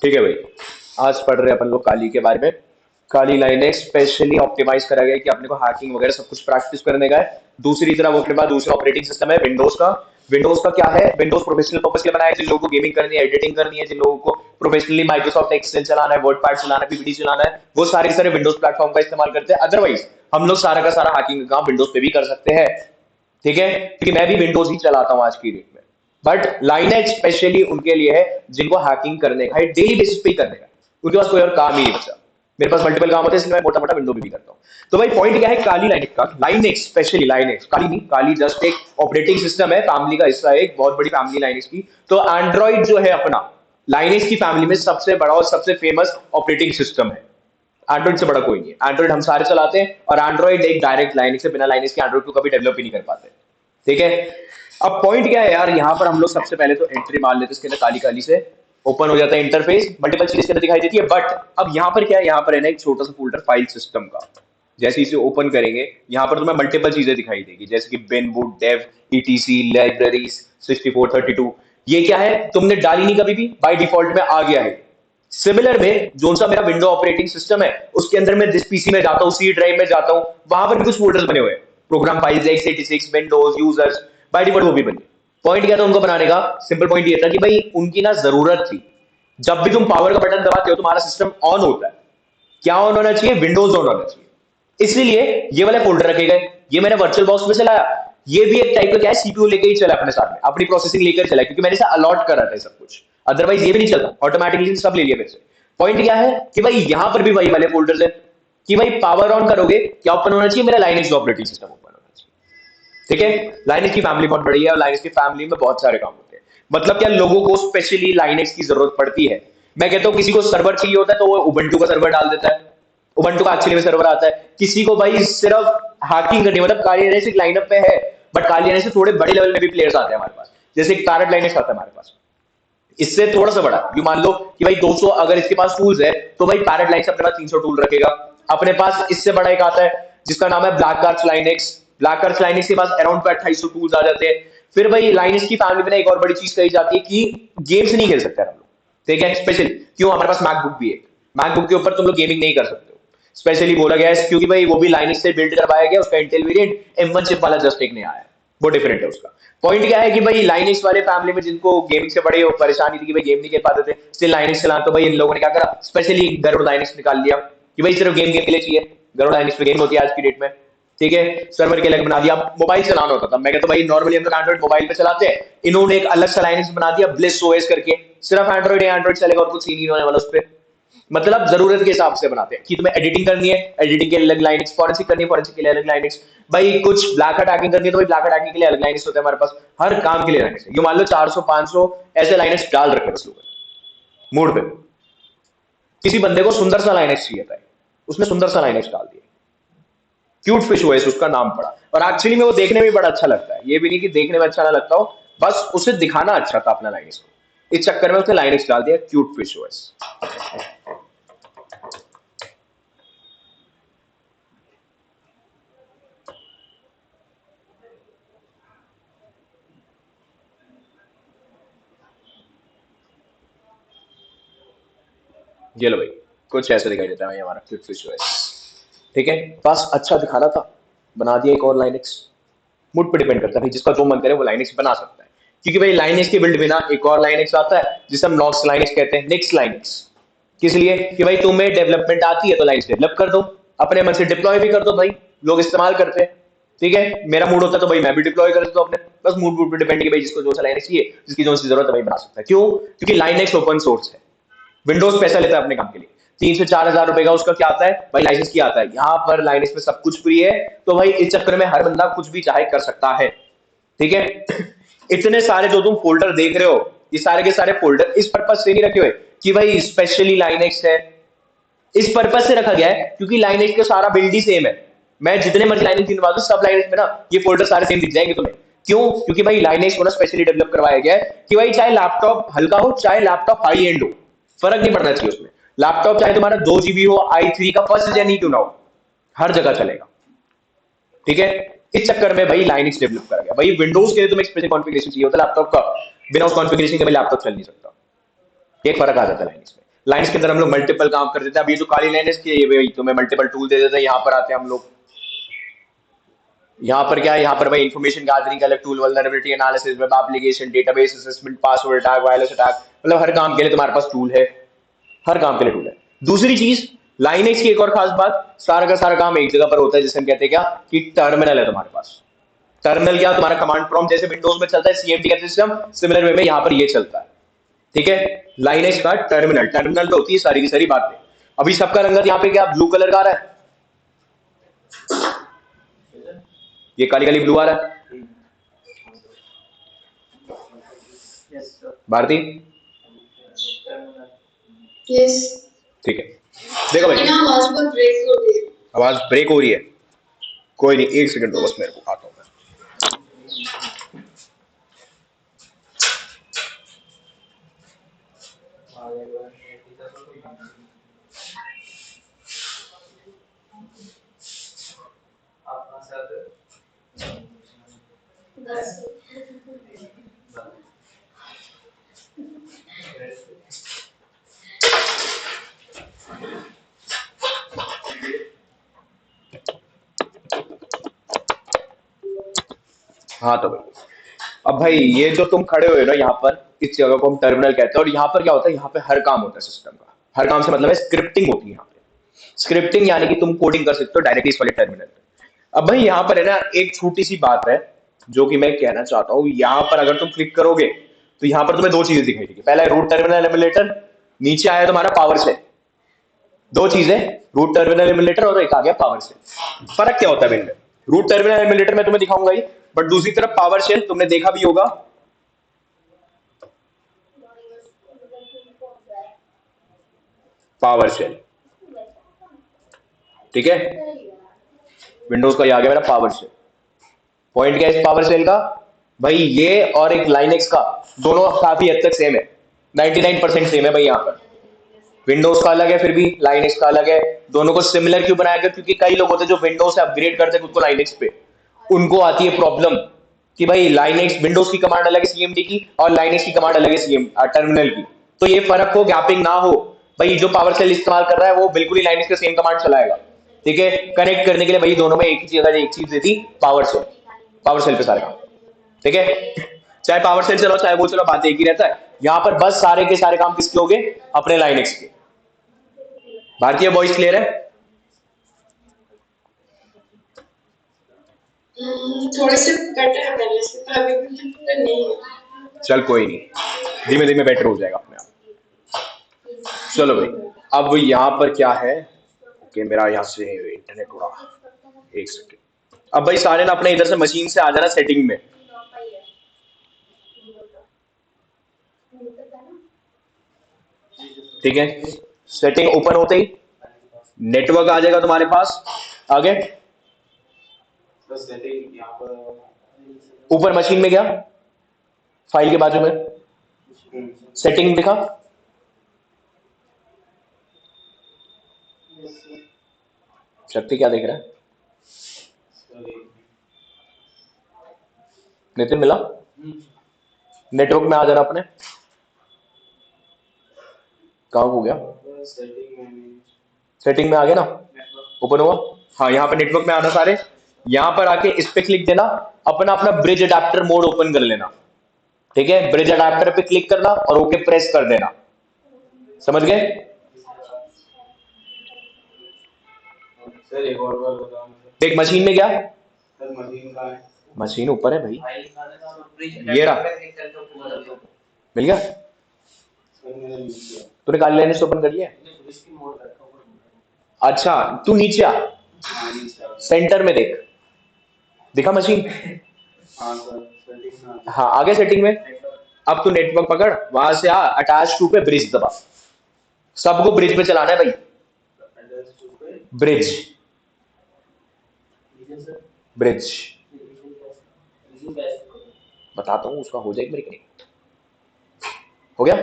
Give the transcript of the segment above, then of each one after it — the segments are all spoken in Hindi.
ठीक है भाई। आज पढ़ रहे हैं अपन लोग काली के बारे में। काली लाइनेक्स स्पेशली ऑप्टिमाइज करा गया है कि अपने को हैकिंग वगैरह सब कुछ प्रैक्टिस करने का है। दूसरी तरफ अपने पास दूसरा ऑपरेटिंग सिस्टम है विंडोज का। विंडोज का क्या है, विंडोज प्रोफेशनल पर्पस के लिए बनाया है, जिन लोगों को गेमिंग करनी है, एडिटिंग करनी है, जिन लोगों को प्रोफेशनली माइक्रोसॉफ्ट एक्सेल चलाना है, वर्ड पैड चलाना है, पीपीटी चलाना है, वो सारे सारे विंडोज प्लेटफॉर्म का इस्तेमाल करते हैं। अदरवाइज हम लोग सारा का सारा हैकिंग का काम विंडोज पे भी कर सकते हैं। ठीक है, क्योंकि मैं भी विंडोज ही चलाता हूँ आज की डेट में। बट लाइनेक्स स्पेशली उनके लिए है जिनको हैकिंग करने का है, डेली बेसिस पे ही करने का। उनके पास कोई और काम ही नहीं बचा। मेरे पास मल्टीपल काम होते हैं, इसलिए मैं मोटा मोटा विंडो भी करता हूँ। तो भाई पॉइंट क्या है काली लाइनेक्स का, लाइनेक्स स्पेशली, लाइनेक्स काली नहीं, काली जस्ट एक ऑपरेटिंग सिस्टम है, फैमिली का हिस्सा है, एक बहुत बड़ी फैमिली लाइनेक्स की। तो एंड्रॉइड जो है अपना, लाइनेक्स की फैमिली में सबसे बड़ा और सबसे फेमस ऑपरेटिंग सिस्टम है। एंड्रॉइड से बड़ा कोई नहीं है। एंड्रॉइड हम सारे चलाते हैं, और एंड्रॉइड एक डायरेक्ट लाइनेक्स से, बिना लाइनेक्स के एंड्रॉइड को कभी डेवलप ही नहीं कर पाते। ठीक है। अब पॉइंट क्या है यार, यहाँ पर हम लोग सबसे पहले तो एंट्री मार लेते हैं इसके अंदर, काली काली से ओपन हो जाता है इंटरफेस, मल्टीपल चीज इसके अंदर दिखाई देती है। बट अब यहाँ पर क्या है, यहाँ पर है ना एक छोटा सा फोल्डर फाइल सिस्टम का। जैसे इसे ओपन करेंगे, यहाँ पर तुम्हें मल्टीपल चीजें दिखाई देगी, जैसे कि बिन, बुट, डेव, ईटीसी, लाइब्रेरीज, 6432। ये क्या है, तुमने डाली नहीं कभी भी, बाय डिफॉल्ट में आ गया है। सिमिलर में जो सा मेरा विंडो ऑपरेटिंग सिस्टम है, उसके अंदर मैं जिस पीसी में जाता हूँ, सी ड्राइव में जाता हूँ, वहां पर भी कुछ फोल्डर्स बने हुए हैं, program files, x86, Windows, users, by default वो भी बने। पॉइंट क्या था उनको बनाने का, सिंपल पॉइंट ये था कि भाई उनकी ना जरूरत थी, जब भी तुम पावर का बटन दबाते हो तुम्हारा सिस्टम ऑन होता है, क्या ऑन होना चाहिए, विंडोज ऑन होना चाहिए। इसलिए ये वाले फोल्डर रखे गए। ये मैंने वर्चुअल बॉक्स में चलाया, ये भी एक टाइप का क्या है, सीपीयू लेके ही चला अपने साथ में, अपनी प्रोसेसिंग लेकर चला, क्योंकि मैंने इसे अलॉट करा था सब कुछ। अदरवाइज ये भी नहीं चलता, ऑटोमेटिकली सब ले लिया मेरे से। पॉइंट क्या है कि भाई यहां पर भी वही वाले फोल्डर्स है, कि भाई पावर ऑन करोगे क्या ओपन होना चाहिए, मेरा लाइनेक्स ऑपरेटिंग सिस्टम ओपन होना चाहिए। ठीक है। लाइनेक्स की फैमिली बहुत बड़ी है, और लाइनेक्स की फैमिली में बहुत सारे काम होते हैं। मतलब क्या, लोगों को स्पेशली लाइनेक्स की जरूरत पड़ती है। मैं कहता हूं किसी को सर्वर चाहिए होता है तो वो उबंटू का सर्वर डाल देता है, उबंटू का एक्चुअली में सर्वर आता है। किसी को भाई सिर्फ हैकिंग करनी, मतलब काली लाइनेक्स एक लाइनअप पे है, बट काली लाइनेक्स से थोड़े बड़े लेवल में भी प्लेयर्स आते हैं हमारे पास, जैसे पैरेट लाइनेक्स आता है हमारे पास, इससे थोड़ा सा बड़ा। यू मान लो कि भाई 200 अगर इसके पास टूल्स है, तो भाई पैरेट लाइनेक्स अपने पास 300 टूल रखेगा। अपने पास इससे बड़ा एक आता है जिसका नाम है black arch Linux. Black arch Linux के पास अराउंड 2800 टूल्स आ जाते हैं। फिर भाई लाइनेक्स की फैमिली में एक और बड़ी चीज कही जाती है कि गेम्स नहीं खेल सकते हम लोग। ठीक है, स्पेशली क्यों, हमारे पास मैकबुक भी है, मैकबुक के ऊपर तुम लोग गेमिंग नहीं कर सकते हो। स्पेशली बोला गया है क्योंकि भाई वो भी लाइनेक्स से बिल्ड करवाया गया, उसका इंटेल वेरिएंट M1 चिप वाला जस्ट एक नया आया है, वो डिफरेंट है उसका। पॉइंट क्या है कि भाई लाइनेक्स वाले फैमिली में जिनको गेमिंग से बड़े परेशानी थी कि भाई गेम नहीं खेल पाते थे, स्टिल लाइनेक्स चला, तो भाई इन लोगों ने क्या करा, स्पेशली गरुड़ लाइनेक्स निकाल लिया कि भाई सिर्फ गेम गेम के लिए चाहिए। गरुड़ लाइनेक्स में गेम होती है आज की डेट में। ठीक है, सर्वर के अलग बना दिया। मोबाइल चलाना होता था, मैं कहता भाई नॉर्मली हम लोग एंड्रॉइड मोबाइल पे चलाते हैं, इन्होंने एक अलग सा लाइनेक्स बना दिया ब्लिस ओएस करके, सिर्फ एंड्रॉइड या एंड्रॉइड चलेगा और कुछ सीन नहीं होने वाला उस पर। मतलब जरूरत के हिसाब से बनाते हैं कि तुम्हें एडिटिंग करनी है, एडिटिंग के लिए अलग लाइनेक्स, फॉरेंसिक करनी है, फॉरेंसिक के लिए अलग लाइनेक्स, भाई कुछ ब्लैक अटैकिंग करनी है तो भाई ब्लैक अटैकिंग के लिए अलग लाइनेक्स होते हैं हमारे पास, हर काम के लिए लाइनेक्स। ये मान लो 400 500 ऐसे लाइनेक्स डाल रखे बस लोगों ने मूड पे। किसी बंदे को सुंदर सा लाइनेक्स चाहिए था, उसने सुंदर सा लाइनेक्स डाल दिया, क्यूट फिश ओएस उसका नाम पड़ा। और एक्चुअली में वो देखने में बड़ा अच्छा लगता है, ये भी नहीं कि देखने में अच्छा ना लगता हो, बस उसे दिखाना अच्छा था अपना लाइनेक्स को, इस चक्कर में उसने लाइनेक्स डाल दिया क्यूट फिश ओएस। ये लो भाई, कुछ ऐसा दिखाई देता है भाई हमारा क्विक स्विच ओएस। ठीक है, बस अच्छा दिखाना था, बना दिया एक और लाइनेक्स। मूड पे डिपेंड करता है भाई, जिसका जो मन करे वो लाइनेक्स बना सकता है। क्योंकि भाई लाइनेक्स के बिल्ड बिना एक और लाइनेक्स आता है जिसे हम नॉक्स लाइनेक्स कहते हैं, नेक्स्ट लाइनेक्स। किस लिए, कि भाई तुम्हें डेवलपमेंट आती है तो लाइनेक्स डेवलप कर दो, अपने मन से डिप्लॉय भी कर दो, भाई लोग इस्तेमाल करते हैं। ठीक है, मेरा मूड होता है तो भाई मैं भी डिप्लॉय कर देता हूं अपने, बस मूड मूड पे डिपेंड है कि भाई जिसको जो सा लाइनेक्स चाहिए, जिसकी जो सी जरूरत है भाई बना सकता है। क्यों, क्योंकि लाइनेक्स ओपन सोर्स है, विंडोज पैसा लेता है अपने काम के लिए, 3 से 4 हजार रुपए का उसका क्या आता है भाई, लाइसेंस की आता है। यहाँ पर लाइनेक्स में सब कुछ फ्री है, तो भाई इस चक्कर में हर बंदा कुछ भी चाहे कर सकता है। ठीक है। इतने सारे जो तुम फोल्डर देख रहे हो, ये सारे के सारे फोल्डर इस पर्पज से नहीं रखे हुए कि भाई स्पेशली लाइनेक्स है, इस पर्पज से रखा गया है क्योंकि लाइनेक्स का सारा बिल्ड ही सेम है। मैं जितने मर्जी लाइनेक्स गिनवा दूं, सब लाइनेक्स में ना ये फोल्डर सारे सेम दिख जाएंगे तुम्हें। क्यों, क्योंकि भाई लाइनेक्स को ना स्पेशली डेवलप करवाया गया है कि भाई चाहे लैपटॉप हल्का हो, चाहे लैपटॉप हाई एंड हो, फर्क नहीं पड़ना चाहिए उसमें। लैपटॉप चाहे तुम्हारा 2 GB हो, i3 का फर्स्ट जेन ही क्यों ना हो, हर जगह चलेगा। ठीक है, इस चक्कर में भाई लाइनेक्स डेवलप करा गया। भाई विंडोज के लिए तुम्हें स्पेशल कॉन्फ़िगरेशन चाहिए होता है लैपटॉप का, बिना उस कॉन्फ़िगरेशन के भाई लैपटॉप चल नहीं सकता। एक फर्क आ जाता है लाइनेक्स में। लाइन्स के अंदर हम लोग मल्टीपल काम कर देते हैं। अब ये जो काली लाइन है इसके ये तुम्हें मल्टीपल टूल दे देते हैं। यहाँ पर आते हैं हम लोग, यहाँ पर क्या है, यहाँ पर भाई इन्फॉर्मेशन गैदरिंग का अलग tool, vulnerability analysis, web application, database assessment, password attack, wireless attack, मतलब हर काम के लिए तुम्हारे पास टूल है, हर काम के लिए टूल है। दूसरी चीज लाइनेक्स की एक और खास बात, सारा का सारा काम एक जगह पर होता है, जिसे हम कहते हैं क्या कि टर्मिनल है तुम्हारे पास। टर्मिनल क्या, तुम्हारा कमांड प्रॉम्प्ट जैसे विंडोज में चलता है सीएमडी का सिस्टम, सिमिलर वे में यहाँ पर ये चलता है। ठीक है, लाइनेक्स का टर्मिनल, टर्मिनल तो होती है सारी की सारी बातें। अभी सबका रंगत यहाँ पे क्या ब्लू कलर का आ रहा है, ये काली काली ब्लू आ रहा है भारती। यस ठीक है, देखो भाई आवाज ब्रेक हो रही है, कोई नहीं, एक सेकंड दो बस, मेरे को आता हूँ। हाँ तो भाई, अब भाई ये जो तुम खड़े हुए हो ना यहाँ पर, इस जगह को हम टर्मिनल कहते हैं। और यहाँ पर क्या होता है, यहाँ पे हर काम होता है सिस्टम का। हर काम से मतलब है स्क्रिप्टिंग होती है यहाँ पे। स्क्रिप्टिंग यानी कि तुम कोडिंग कर सकते हो डायरेक्टली इस वाले टर्मिनल पे। अब भाई यहाँ पर है ना एक छोटी सी बात है जो कि मैं कहना चाहता हूँ। यहाँ पर अगर तुम क्लिक करोगे तो यहाँ पर तुम्हें दो चीजें दिखाई देगी। पहला है रूट टर्मिनल एमुलेटर, नीचे आया तुम्हारा पावर सेल। दो चीजें, रूट टर्मिनल एमुलेटर और एक आ गया पावर सेल। फर्क क्या होता है इनमें, रूट टर्मिनल एमुलेटर मैं तुम्हें दिखाऊंगा ही, बट दूसरी तरफ पावर शेल तुमने देखा भी होगा। पावर शेल, ठीक है, विंडोज का ये आ गया मेरा पावर शेल। पॉइंट क्या है इस पावर शेल का भाई, ये और एक लाइनेक्स का दोनों काफी हद तक सेम है, 99% सेम है भाई। यहाँ पर विंडोज का अलग है, फिर भी लाइनेक्स का अलग है। दोनों को सिमिलर क्यों बनाया गया, क्योंकि कई लोग होते हैं जो विंडोज से अपग्रेड करते हैं खुद को लाइनेक्स पे, उनको आती है प्रॉब्लम कि भाई लाइनेक्स विंडोज की कमांड अलग है सीएमडी की, और लाइनेक्स की कमांड अलग है सीएम टर्मिनल की। तो ये फर्क हो, गैपिंग ना हो भाई। जो पावर सेल इस्तेमाल कर रहा है वो बिल्कुल ही लाइनेक्स का सेम कमांड चलाएगा। ठीक है, कनेक्ट करने के लिए भाई दोनों में एक ही जगह एक चीज देती, पावर सेल। पावर सेल पे सारे काम, ठीक है, चाहे पावर सेल चलो चाहे वो चलो, बात एक ही रहता है। यहाँ पर बस सारे के सारे काम किसके हो गए, अपने लाइनेक्स के। भारतीय वॉइस क्लियर है? थोड़े से बेटर है पहले से, पर अभी भी बेटर नहीं है। चल कोई नहीं, धीमे धीमे बेटर हो जाएगा अपने आप। चलो भाई, अब यहाँ पर क्या है, ओके मेरा यहाँ से इंटरनेट उड़ा, एक सेकेंड। अब भाई सारे ना अपने इधर से मशीन से आ जाना सेटिंग में। ठीक है, सेटिंग ओपन होते ही नेटवर्क आ जाएगा तुम्हारे पास। आगे ऊपर मशीन में गया, फाइल के बाजू में सेटिंग दिखा, शक्ति क्या देख रहा है, नितिन मिला? नेटवर्क में आ जाना अपने, कहाँ हो गया, सेटिंग में आ गया ना, ओपन हुआ। हाँ यहाँ पे नेटवर्क में आना सारे, यहाँ पर आके इस पे क्लिक देना, अपना अपना ब्रिज अडेप्टर मोड ओपन कर लेना। ठीक है, ब्रिज अडेप्टर पे क्लिक करना और ओके प्रेस कर देना। समझ गए? एक मशीन में गया, मशीन ऊपर है भाई, ये रहा, मिल गया? तूने काली लाइन से ओपन कर लिया? अच्छा तू नीचे आ, सेंटर में देख, दिखा मशीन? हाँ आगे सेटिंग में। अब तू नेटवर्क पकड़, वहां से आ, अटैच टू पे ब्रिज दबा। सबको ब्रिज पे चलाना है भाई, ब्रिज ब्रिज बताता हूँ, उसका हो जाएगा मेरी कनेक्ट। हो गया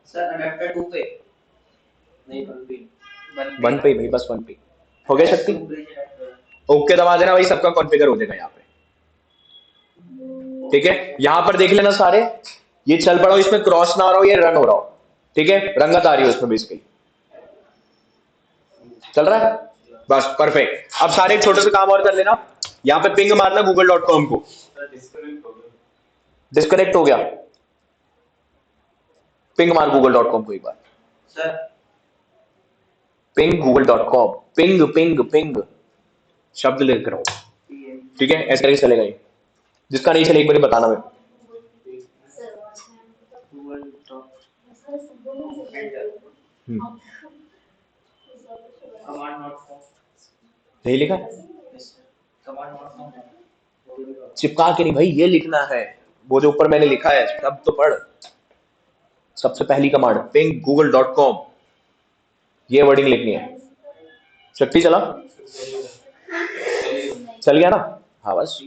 सर? अडेप्टर 2 पे नहीं, 1 पे भाई, बस 1 पे हो गया। शक्ति ओके दबा देना भाई, सबका कॉन्फ़िगर हो जाएगा यहाँ पे। ठीक है, यहाँ पर देख लेना सारे, ये चल पड़ा हो, इसमें क्रॉस ना हो रहा हो, ये रन हो रहा हो। ठीक है, रंगत आ रही है उसमें बेसिकली, चल रहा है बस परफेक्ट। अब सारे एक छोटे से काम और कर लेना, यहाँ पे पिंग मारना google.com को। डिस्कनेक्ट हो गया, पिंग मार google.com को एक बार, sir ping google.com, ping ping ping शब्द लिख रहा हूं, ठीक है, ऐसे करके चलेगा ये। जिसका नहीं चले एक बार बताना मैं। कमांड नॉट नहीं लिखा, कमांड नॉट चिपका के नहीं भाई, ये लिखना है वो जो ऊपर मैंने लिखा है, सब तो पढ़। सबसे पहली कमांड पिंग google.com, ये वर्डिंग लिखनी है। शक्ति चला, चल गया ना, हाँ बस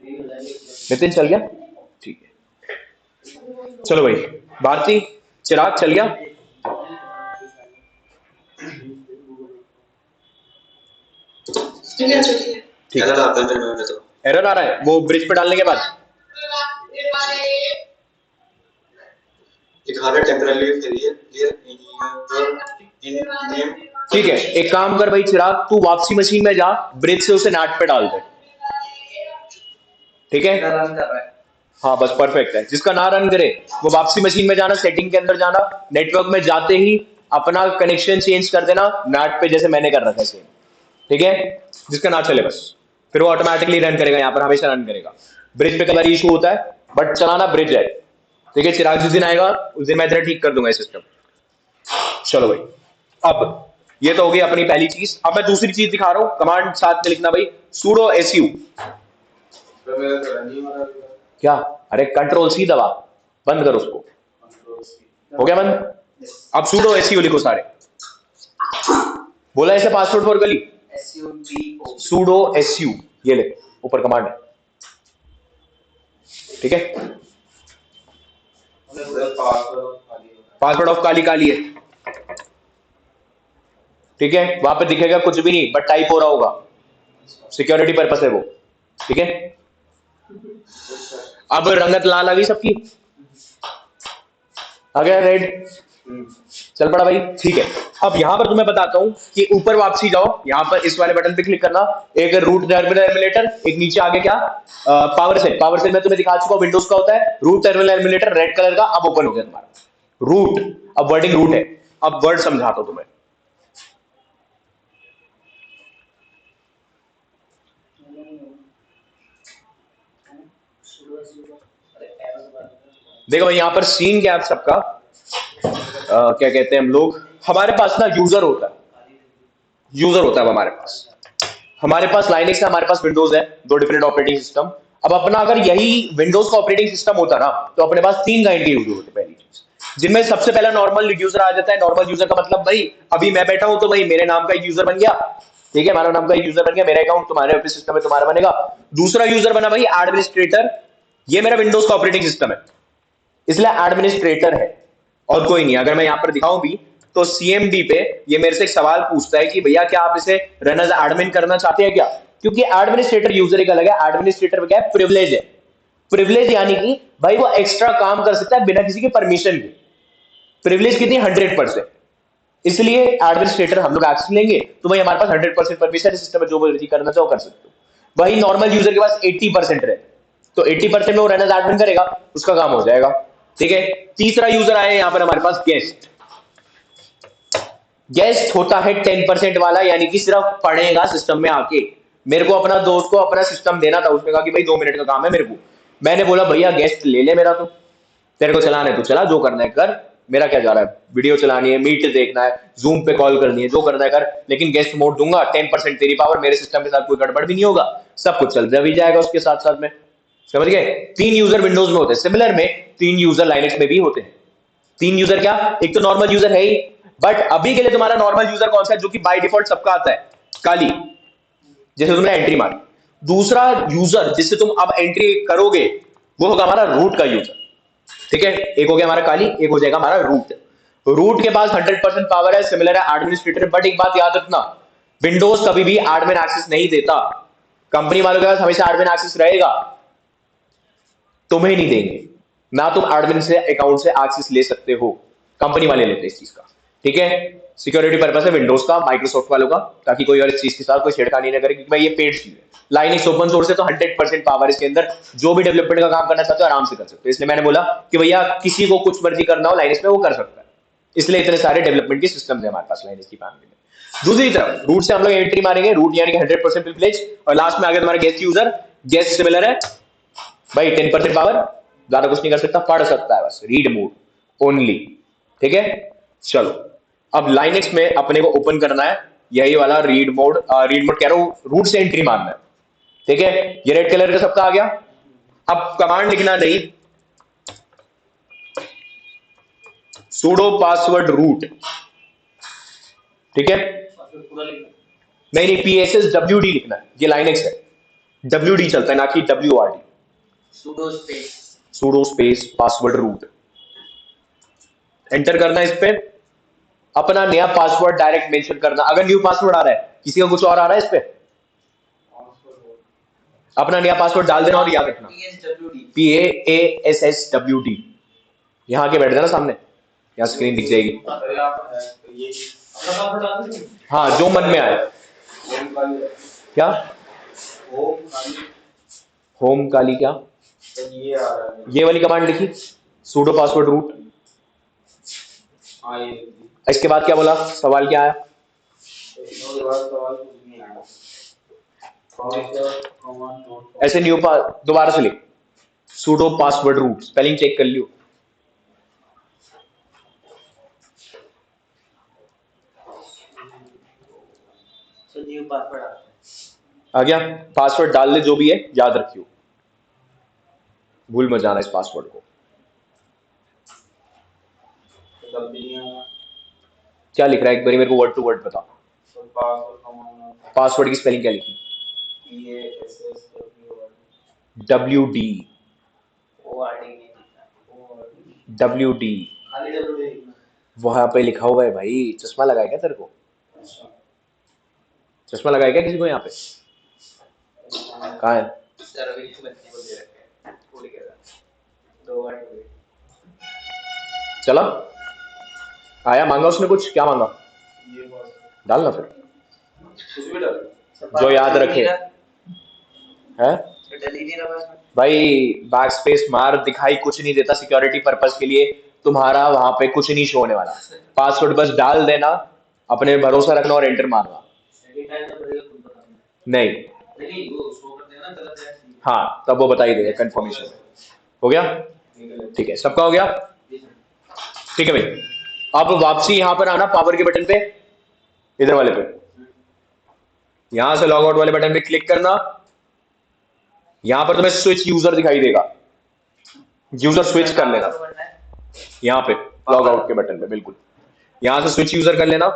नितिन चल गया, ठीक है चलो भाई। भारती चिराग चल गया, ठीक है चलिए। ठीक है, एरर आता है मेरे में तो। एरर आ रहा है वो ब्रिज पे डालने के बाद, दिखा रहा है टेम्पररी फेलियर नेम। ठीक है। एक काम कर भाई चिराग, तू वापसी मशीन में जा, ब्रिज से उसे नाट पे डाल दे, ठीक है, रन कर रहा है। हाँ बस परफेक्ट है। जिसका ना रन करे वो वापसी मशीन में जाना, सेटिंग के अंदर जाना, नेटवर्क में जाते ही अपना कनेक्शन चेंज कर देना नाट पे, जैसे मैंने कर रखा है सेम, ठीक है। जिसका ना चले बस, फिर वो ऑटोमेटिकली रन करेगा, यहाँ पर हमेशा रन करेगा। ब्रिज पे कलर इशू होता है बट चलाना ब्रिज है, ठीक है। चिराग जिस दिन आएगा उस दिन मैं तेरा ठीक कर दूंगा ये सिस्टम। चलो भाई, अब ये तो हो गई अपनी पहली चीज। अब मैं दूसरी चीज दिखा रहा हूँ, कमांड साथ में लिखना भाई, sudo su। क्या, अरे कंट्रोल सी दबा, बंद कर उसको, हो गया बंद। अब sudo su लिखो सारे, बोला ऐसे पासवर्ड फॉर गली, sudo su ये ले, ऊपर कमांड है, ठीक है। पासवर्ड ऑफ काली काली है, ठीक है। वहां पे दिखेगा कुछ भी नहीं बट टाइप हो रहा होगा, सिक्योरिटी पर्पस है वो, ठीक है। अब रंगत लाल आ गई सबकी, आ गया रेड, चल पड़ा भाई, ठीक है। अब यहां पर तुम्हें बताता हूं कि ऊपर वापसी जाओ, यहां पर इस वाले बटन पे क्लिक करना, एक रूट टर्मिनल एमुलेटर, एक नीचे आगे क्या पावर सेल। पावर सेल में तुम्हें दिखा चुका हूं विंडोज का होता है, root terminal emulator red colour का, अब ओपन हो गया तुम्हारा रूट। अब वर्डिंग रूट है, अब वर्ड समझाता हूं तुम्हें। देखो भाई यहां पर सीन क्या है सबका, क्या कहते हैं हम लोग, हमारे पास ना यूजर होता है, यूजर होता है हमारे पास लाइनेक्स है, हमारे पास विंडोज है, दो डिफरेंट ऑपरेटिंग सिस्टम। अब अपना अगर यही विंडोज का ऑपरेटिंग सिस्टम होता ना तो अपने पास 3 काइंड के यूजर होते, पहली चीज जिनमें सबसे पहला नॉर्मल यूजर आ जाता है। नॉर्मल यूजर का मतलब भाई अभी मैं बैठा हूं तो भाई मेरे नाम का एक यूजर बन गया, ठीक है, हमारा नाम का एक यूजर बन गया, मेरा अकाउंट तुम्हारे ऑफिस सिस्टम में तुम्हारा बनेगा। दूसरा यूजर बना भाई एडमिनिस्ट्रेटर, ये मेरा विंडोज का ऑपरेटिंग सिस्टम है इसलिए एडमिनिस्ट्रेटर है और कोई नहीं। अगर मैं यहां पर दिखाऊं भी तो सीएमडी पे ये मेरे से एक सवाल पूछता है कि भैया क्या आप इसे रन एज एडमिन करना चाहते हैं क्या, क्योंकि एडमिनिस्ट्रेटर यूजर एक अलग है, एडमिनिस्ट्रेटर में क्या है, प्रिविलेज है। प्रिविलेज यानी कि भाई वो एक्स्ट्रा काम कर सकता है बिना किसी की परमिशन के। प्रिविलेज कितनी, 100%, इसलिए एडमिनिस्ट्रेटर हम लोग एक्सेस लेंगे तो भाई हमारे पास 100% परमिशन है, सिस्टम में जो मर्जी करना चाहो कर सकते हो। वही नॉर्मल यूजर के पास 80% रहे तो 80% में वो रन एज एडमिन करेगा, उसका काम हो जाएगा, ठीक है। तीसरा यूजर आया यहां पर हमारे पास गेस्ट। गेस्ट होता है 10% वाला, यानी कि सिर्फ पढ़ेगा सिस्टम में आके। मेरे को अपना दोस्त को अपना सिस्टम देना था, उसने कहा कि भाई 2 मिनट का काम है मेरे को, मैंने बोला भैया गेस्ट ले ले मेरा, तो तेरे को चलाना है तो चला, जो करना है कर, मेरा क्या जा रहा है, वीडियो चलानी है, मीट देखना है, जूम पे कॉल करनी है, जो करना है कर, लेकिन गेस्ट मोड दूंगा, 10% तेरी पावर, मेरे सिस्टम के साथ कोई गड़बड़ भी नहीं होगा, सब कुछ चल भी जाएगा उसके साथ साथ में, समझ गए। 3 यूजर विंडोज में होते हैं, सिमिलर में 3 यूजर लाइनेक्स में भी होते हैं। 3 यूजर क्या, एक तो नॉर्मल यूजर है ही, बट अभी के लिए तुम्हारा नॉर्मल यूजर कौन सा है, जो कि बाय डिफॉल्ट सबका आता है, काली, जैसे तुमने एंट्री मारी। दूसरा यूजर जिससे तुम अब एंट्री करोगे वो होगा हमारा रूट का यूजर, ठीक है। एक हो गया हमारा काली, एक हो जाएगा हमारा रूट। रूट के पास 100% पावर है, सिमिलर है एडमिनिस्ट्रेटर, बट एक बात याद रखना, विंडोज कभी भी एडमिन एक्सेस नहीं देता, कंपनी वालों के पास हमेशा एडमिन एक्सेस रहेगा, तुम्हें नहीं देंगे ना, तुम एडमिन से अकाउंट से एक्सेस ले सकते हो, कंपनी वाले लेते हैं इस चीज का, ठीक है। सिक्योरिटी पर्पस है विंडोज का, माइक्रोसॉफ्ट वालों का, ताकि कोई और इस चीज के साथ कोई छेड़खानी ना करे, क्योंकि भाई ये पेड चीज है। लाइनक्स ओपन सोर्स है तो 100% पावर इसके अंदर, जो भी डेवलपमेंट का काम करना चाहते हो आराम से कर सकते हो। इसलिए मैंने बोला कि भैया किसी को कुछ मर्जी करना हो लाइनक्स में वो कर सकता है, इसलिए इतने सारे डेवलपमेंट के सिस्टम है हमारे पास लाइनक्स की फैमिली में। दूसरी तरफ रूट से हम लोग एंट्री मारेंगे, रूट यानी कि 100% प्रिविलेज, और लास्ट में आगे तुम्हारा गेस्ट यूजर, गेस्ट सिमिलर है भाई 10% पावर, ज्यादा कुछ नहीं कर सकता, पढ़ सकता है बस, रीड मोड ओनली, ठीक है। चलो अब लाइनक्स में अपने को ओपन करना है यही वाला रीड मोड कह रहा हूं, रूट से एंट्री मारना है, ठीक है। ये रेड कलर का सबका आ गया। अब कमांड लिखना नहीं, sudo पासवर्ड रूट, ठीक है। पूरा लिखना। नहीं नहीं, PSSWD लिखना है, ये लाइनक्स है, WD चलता है ना कि WRD। sudo space sudo space password root, enter करना इस पे, अपना नया पासवर्ड डायरेक्ट मेंशन करना। अगर न्यू पासवर्ड आ रहा है, किसी का कुछ और आ रहा है इस पे, अपना नया पासवर्ड डाल देना और याद रखना, PSWD PASSWD, यहाँ के बैठ जाना सामने, यहाँ स्क्रीन दिख जाएगी। अरे आप ये अपना पासवर्ड डाल दीजिए। हाँ जो मन में आए। होम काली, क्या होम काली, होम काली क्या, तो ये आ रहा है। ये वाली कमांड लिखी sudo पासवर्ड रूट। हाँ ये इसके बाद क्या बोला, सवाल क्या आया, इसके बाद सवाल कुछ नहीं आया। कमांड नोट ऐसे न्यू दोबारा से लिख sudo password root, spelling check कर लियो। so new password आता है। आ गया, पासवर्ड डाल दे जो भी है, याद रखियो, भूल मत जाना इस पासवर्ड को। तब भी नहीं आया। क्या लिख रहा है एक बार मेरे को वर्ड टू वर्ड बता, तो पासवर्ड कमांड पासवर्ड की स्पेलिंग क्या लिखी, WD, ORD नहीं लिखना। WD खाली डब्ल्यू लिखना। वहां पे लिखा हुआ है भाई। चश्मा लगाया क्या तेरे को, अच्छा चश्मा लगाया क्या किसी को यहाँ पे, कहाँ है, सर अभी बच्चे को दे रखे हैं थोड़ी के साथ 2 बार हुए। चला आया, मांगा उसने कुछ, क्या मांगा, ये बस डालना फिर, कुछ भी डाल। जो याद रखे है डल ही नहीं रहा बस। भाई। बैक स्पेस मार, दिखाई कुछ नहीं देता, सिक्योरिटी पर्पस के लिए तुम्हारा वहां पे कुछ नहीं शो होने वाला। पासवर्ड बस डाल देना, अपने भरोसा रखना और एंटर मारना। सेकंड टाइम तो बढ़िया तुम बता नहीं नहीं वो शो करते हैं ना गलत है। हाँ तब वो बता ही देगा कंफर्मेशन। हो गया, ठीक है, सबका हो गया, ठीक है भाई। अब वापसी यहां पर आना, पावर के बटन पे, इधर वाले पे, यहां से लॉग आउट वाले बटन पे क्लिक करना। यहां पर तुम्हें स्विच यूजर दिखाई देगा, यूजर स्विच कर लेना, यहां पे लॉग आउट के बटन पे, बिल्कुल यहां से स्विच यूजर कर लेना।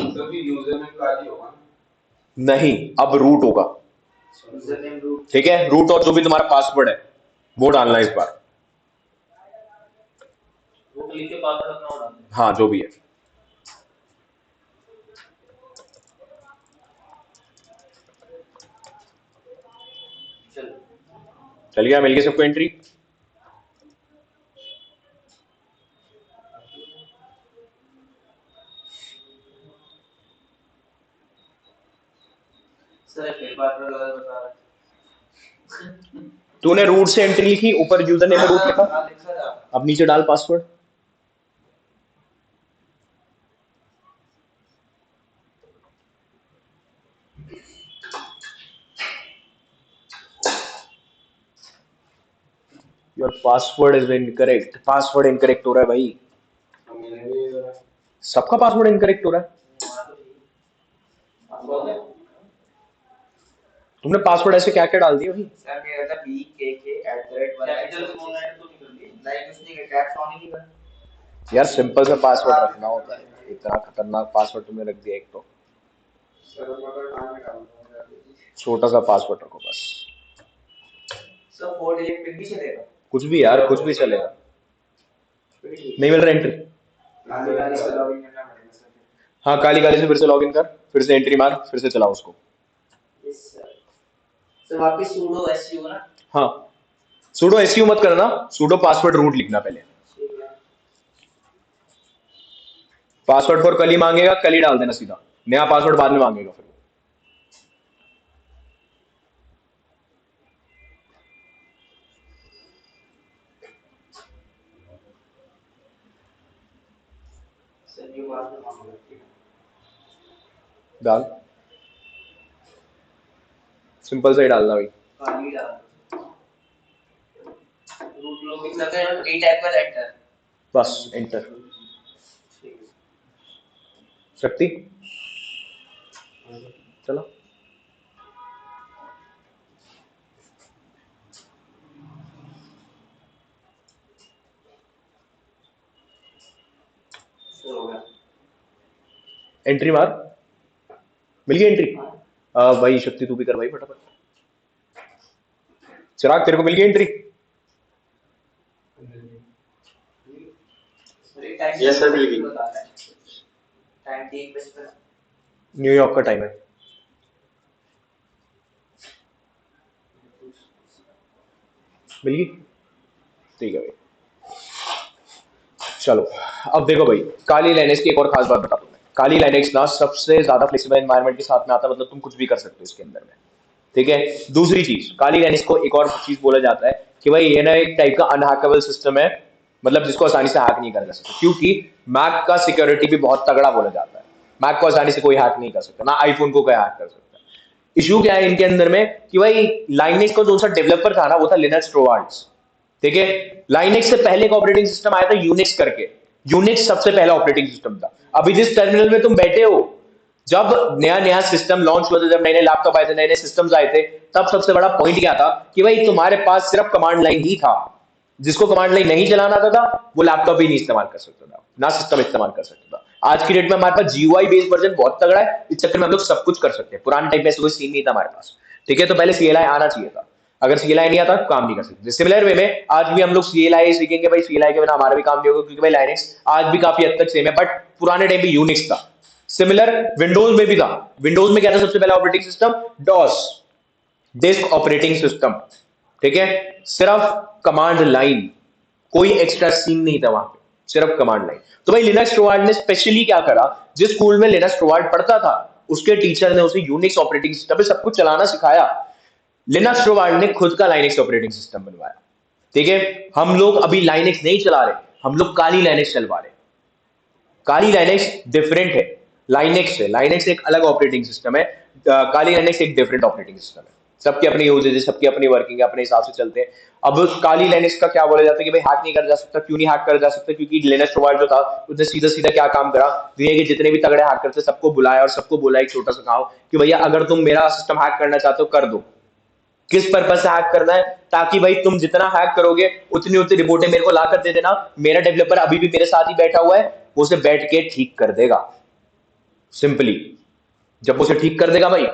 तभी यूजर में काली होगा नहीं, अब रूट होगा, यूजर नेम रूट ठीक है। रूट और जो भी तुम्हारा पासवर्ड है वो डालना है इस बार, रूट लिख के पासवर्ड अपना डालना है। हाँ जो भी है। चलो चल गया, मिल गई सबको एंट्री। सर फिर पासवर्ड गलत बता रहा है। तूने रूट से एंट्री लिखी, ऊपर यूजर नेम में रूट लिखा, हाँ लिखा था। अब नीचे डाल password. Your password is incorrect, password incorrect हो रहा है भाई, मैंने भी सबका पासवर्ड इनकरेक्ट हो रहा है। तुमने पासवर्ड ऐसे क्या क्या डाल दिया भाई, सर कह रहा था BKK कैपिटल स्मॉल लेटर तो निकल गई लाइक उसने का कैप्स ऑन ही नहीं कर। यार सिंपल सा पासवर्ड रखना होता है, इतना खतरनाक पासवर्ड तुमने रख दिया। एक तो सर्वर का नाम डालूंगा। छोटा सा पासवर्ड रखो बस, सर 4 डिजिट पिन भी चलेगा। कुछ भी यार, कुछ भी चलेगा। नहीं मिल रहा एंट्री, काली काली से लॉगिन करना पड़ेगा सर। हाँ काली काली से फिर से लॉगिन कर, फिर से एंट्री मार, फिर से चलाओ उसको। यस सर तो वापस sudo su ना। हाँ, sudo su मत करना, sudo पासवर्ड रूट लिखना पहले। ठीक है। पासवर्ड फॉर कल ही मांगेगा, कल ही डाल देना सीधा, नया पासवर्ड बाद में मांगेगा फिर। सर ये बात में मांगो। ठीक है। डाल, सिंपल सा ही डालना भाई। खाली डाल। रूट लॉगिन लगा है, डी टाइप पर एंटर। बस एंटर। ठीक है। शक्ति चलो, सर हो गया। एंट्री मार, मिल गई एंट्री। भाई शक्ति तू भी कर भाई फटाफट। चिराग तेरे को मिल गई एंट्री। सर ये टाइम Yes, sir, मिल गई। बता रहा है। टाइम 3 बजे तक। न्यूयॉर्क का टाइम है। मिल गई, ठीक है भाई। चलो अब देखो भाई, काली लाइनेक्स की एक और खास बात बता दूं मैं। काली लाइनेक्स ना सबसे ज्यादा फ्लेक्सिबल एनवायरनमेंट के साथ में आता है, मतलब तुम कुछ भी कर सकते हो इसके अंदर में। ठीक है। दूसरी चीज, काली लाइनेक्स को एक और चीज बोला जाता है कि भाई ये ना एक टाइप का अनहैकेबल सिस्टम है, मतलब जिसको आसानी से हैक नहीं करा जा सकता, क्योंकि मैक का सिक्योरिटी भी बहुत तगड़ा बोला जाता है। मैक को आसानी से कोई हैक नहीं कर सकता, ना आईफोन को कोई हैक कर सकता। इशू क्या है इनके अंदर में कि भाई लाइनेक्स का जो सा डेवलपर था ना, वो था लिनक्स टोवार्ड्स। ठीक है। लाइनेक्स से पहले एक ऑपरेटिंग सिस्टम आया था यूनिक्स करके। यूनिक्स सबसे पहला ऑपरेटिंग सिस्टम था। अभी जिस टर्मिनल में तुम बैठे हो, जब नया नया सिस्टम लॉन्च हुआ था, जब नए नए लैपटॉप आए थे, नए नए सिस्टम्स आए थे, तब सबसे बड़ा पॉइंट क्या था कि भाई तुम्हारे पास सिर्फ कमांड लाइन ही था। जिसको कमांड लाइन नहीं चलाना आता था, वो लैपटॉप ही नहीं इस्तेमाल कर सकता था, ना सिस्टम इस्तेमाल कर सकता था। आज की डेट में हमारे पास जीयूआई बेस्ड वर्जन बहुत तगड़ा है, इस चक्कर में हम लोग सब कुछ कर सकते हैं। पुराने टाइम में ऐसा कोई सीन नहीं था हमारे पास। ठीक है, तो पहले सीएलआई आना चाहिए था। अगर सीएलआई नहीं आता तो काम नहीं कर सकते। सिमिलर वे में आज भी हम लोग सीएलआई सीखेंगे भाई, सीएलआई के बिना हमारा भी काम नहीं होगा, क्योंकि भाई लाइनेक्स आज भी काफी हद तक सेम है, बट पुराने टाइम पे यूनिक्स था। सिमिलर विंडोज में भी था। विंडोज में क्या था सबसे पहला operating system? DOS, disk operating system. ठीक है। सिर्फ कमांड लाइन, कोई एक्स्ट्रा सीन नहीं था वहां पे, सिर्फ कमांड लाइन। तो भाई लिनक्स टोवार्ड ने स्पेशली क्या करा, जिस स्कूल में लिनक्स टोवार्ड पढ़ता था, उसके टीचर ने उसे यूनिक्स ऑपरेटिंग सिस्टम पे सब कुछ चलाना सिखाया। लिनक्स टोवार्ड ने खुद का लाइनेक्स ऑपरेटिंग सिस्टम बनवाया। ठीक है। हम लोग अभी लाइनेक्स नहीं चला रहे, हम लोग काली लाइनेक्स चलवा रहे। काली लाइनेक्स डिफरेंट है लाइनेक्स से। लाइनेक्स एक अलग ऑपरेटिंग सिस्टम है, काली लाइनेक्स एक डिफरेंट ऑपरेटिंग सिस्टम है। सबकी अपनी यूजेज है, सबकी अपनी वर्किंग है, अपने हिसाब से चलते हैं। अब काली लाइनेक्स का क्या बोला जाता है कि भाई हैक नहीं करा जा सकता। क्यों नहीं हैक करा जा सकता? क्योंकि लिनक्स टोवार्ड जो था, उसने सीधा सीधा क्या काम करा, दुनिया के जितने भी तगड़े हैकर थे सबको बुलाया और सबको बोला एक छोटा सा काम कि भैया अगर तुम मेरा सिस्टम हैक करना चाहते हो कर दो। किस पर्पज से हैक करना है? ताकि भाई तुम जितना हैक करोगे उतनी उतनी रिपोर्टें मेरे को लाकर दे देना। मेरा डेवलपर अभी भी मेरे साथ ही बैठा हुआ है, वो उसे बैठ के ठीक कर देगा। सिंपली जब वो उसे ठीक कर देगा भाई,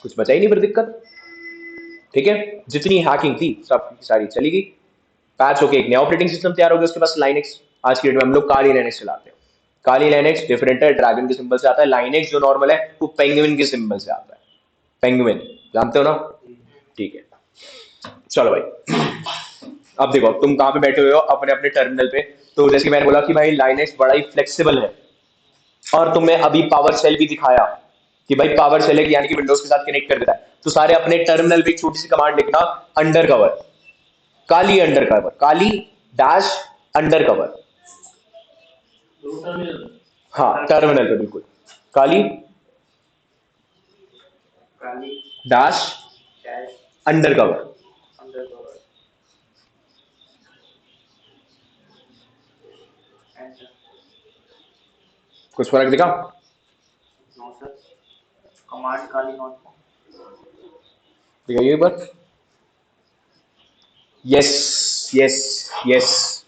कुछ बचा ही नहीं फिर दिक्कत। ठीक है। जितनी हैकिंग थी सब सारी चली गई, पैच होके एक नया ऑपरेटिंग सिस्टम तैयार हो गया उसके पास, लाइनेक्स। आज की डेट में हम लोग काली लाइनेक्स चलाते हैं। काली लाइनेक्स डिफरेंट है, ड्रैगन के सिंबल से आता है। लाइनेक्स जो नॉर्मल है वो पेंगुइन के सिंबल से आता है। पेंगुइन जानते हो ना? ठीक है। चलो भाई, अब देखो तुम कहां पे बैठे हुए हो, अपने अपने टर्मिनल पे। तो जैसे मैंने बोला कि भाई लाइनेक्स बड़ा ही फ्लेक्सिबल है, और तुम्हें अभी पावर सेल भी दिखाया कि भाई पावर सेल है कि यानी कि विंडोज के साथ कनेक्ट कर देता है। तो सारे अपने टर्मिनल पे एक छोटी सी कमांड लिखना, under cover, Kali under cover, Kali dash under cover. हाँ टर्मिनल पे बिल्कुल, Kali Kali dash dash under cover. Undercover enter. कुछ फर्क दिखा? No sir, command Kali not. दिखाइए एक बार। Yes yes yes.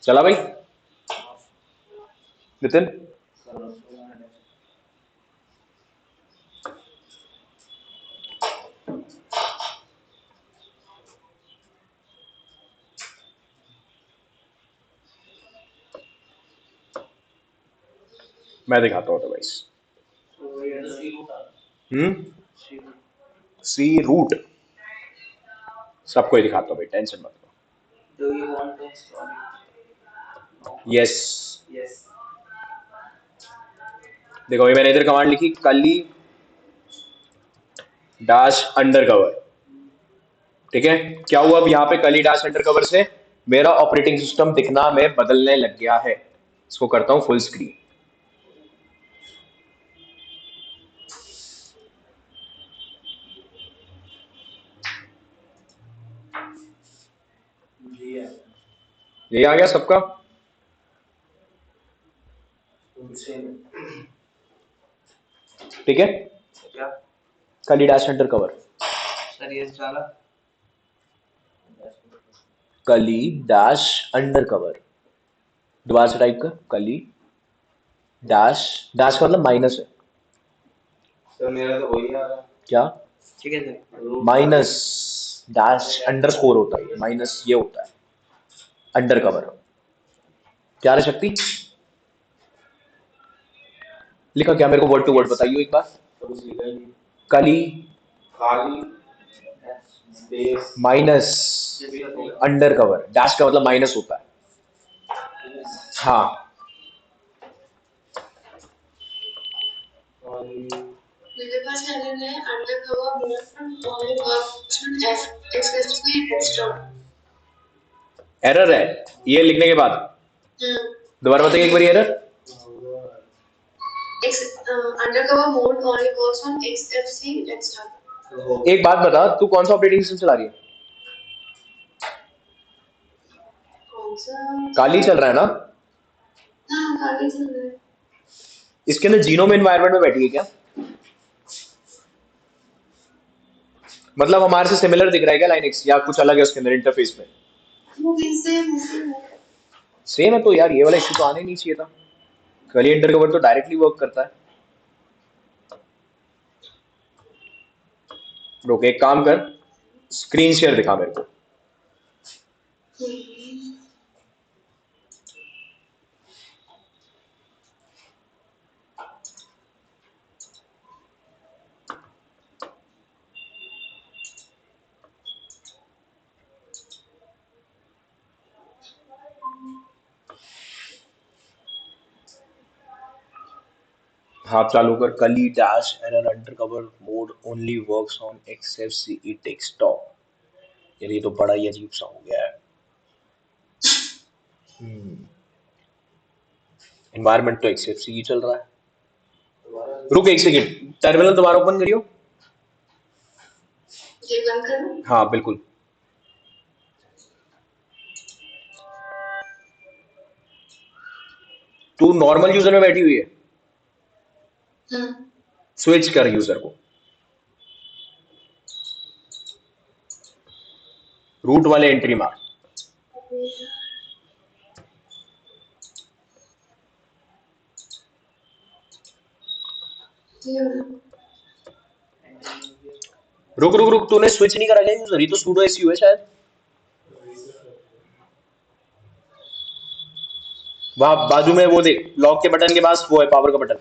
चला भाई नितिन? मैं दिखाता हूँ अदरवाइज। तो ये सी रूट आ सी रूट सी रूट सबको ही दिखाता हूँ भाई, टेंशन मत लो। Do you want to install no yes, yes देखो अभी मैंने इधर कमांड लिखी, कली डैश अंडर कवर। ठीक है, क्या हुआ अब यहाँ पे कली डैश अंडर कवर से मेरा ऑपरेटिंग सिस्टम दिखना में बदलने लग गया है। इसको करता हूँ फुल स्क्रीन। जी है ये आ गया सबका। सेम ठीक है, क्या कली डैश अंडर कवर, सर ये डाला कली डैश अंडर कवर, दोबारा से टाइप कर, कली डैश, डैश का मतलब माइनस है सर मेरा तो वही आ रहा है। क्या, ठीक है sir minus dash under score होता है, माइनस ये होता है अंडर कवर। क्या रे शक्ति, लिखा क्या, मेरे को वर्ड टू वर्ड बताइए एक बार। तो कुछ लिखा ही नहीं। कली खाली space minus under cover, dash का मतलब माइनस होता है। हाँ, और मेरे पास एरर है under cover mode from only works on XSP desktop। Error है ये लिखने के बाद। दोबारा बताइए एक बार error. Undercover mode only works on XFC desktop। एक बात बता, तू कौन सा ऑपरेटिंग सिस्टम चला रही है? कौन सा? काली चल रहा है ना? हाँ काली चल रहा है। इसके अंदर जीनोम एनवायरनमेंट में बैठी है क्या? मतलब हमारे से सिमिलर दिख रहा है क्या लाइनक्स, या कुछ अलग है उसके अंदर इंटरफेस में? वो कैसे है? सेम है तो यार, ये वाला इशू तो आने नहीं चाहिए था। कली अंडर कवर तो डायरेक्टली वर्क करता है। रुक, एक काम कर, स्क्रीन शेयर दिखा मेरे को। हाँ चालू कर, कली dash error under cover mode only works on XFCE desktop. यार ये तो बड़ा ही अजीब सा हो गया है। एनवायरनमेंट तो XFCE चल रहा है। रुक एक सेकंड, टर्मिनल दोबारा ओपन करियो। ये बंद करो। हाँ बिल्कुल। तू नॉर्मल यूजर में बैठी हुई है, स्विच कर यूजर को, रूट वाले एंट्री मार। रुक रुक रुक, तूने स्विच नहीं करा क्या यूजर? ये तो सूडो एसयू है शायद। वहां बाजू में वो देख, लॉक के बटन के पास वो है पावर का button,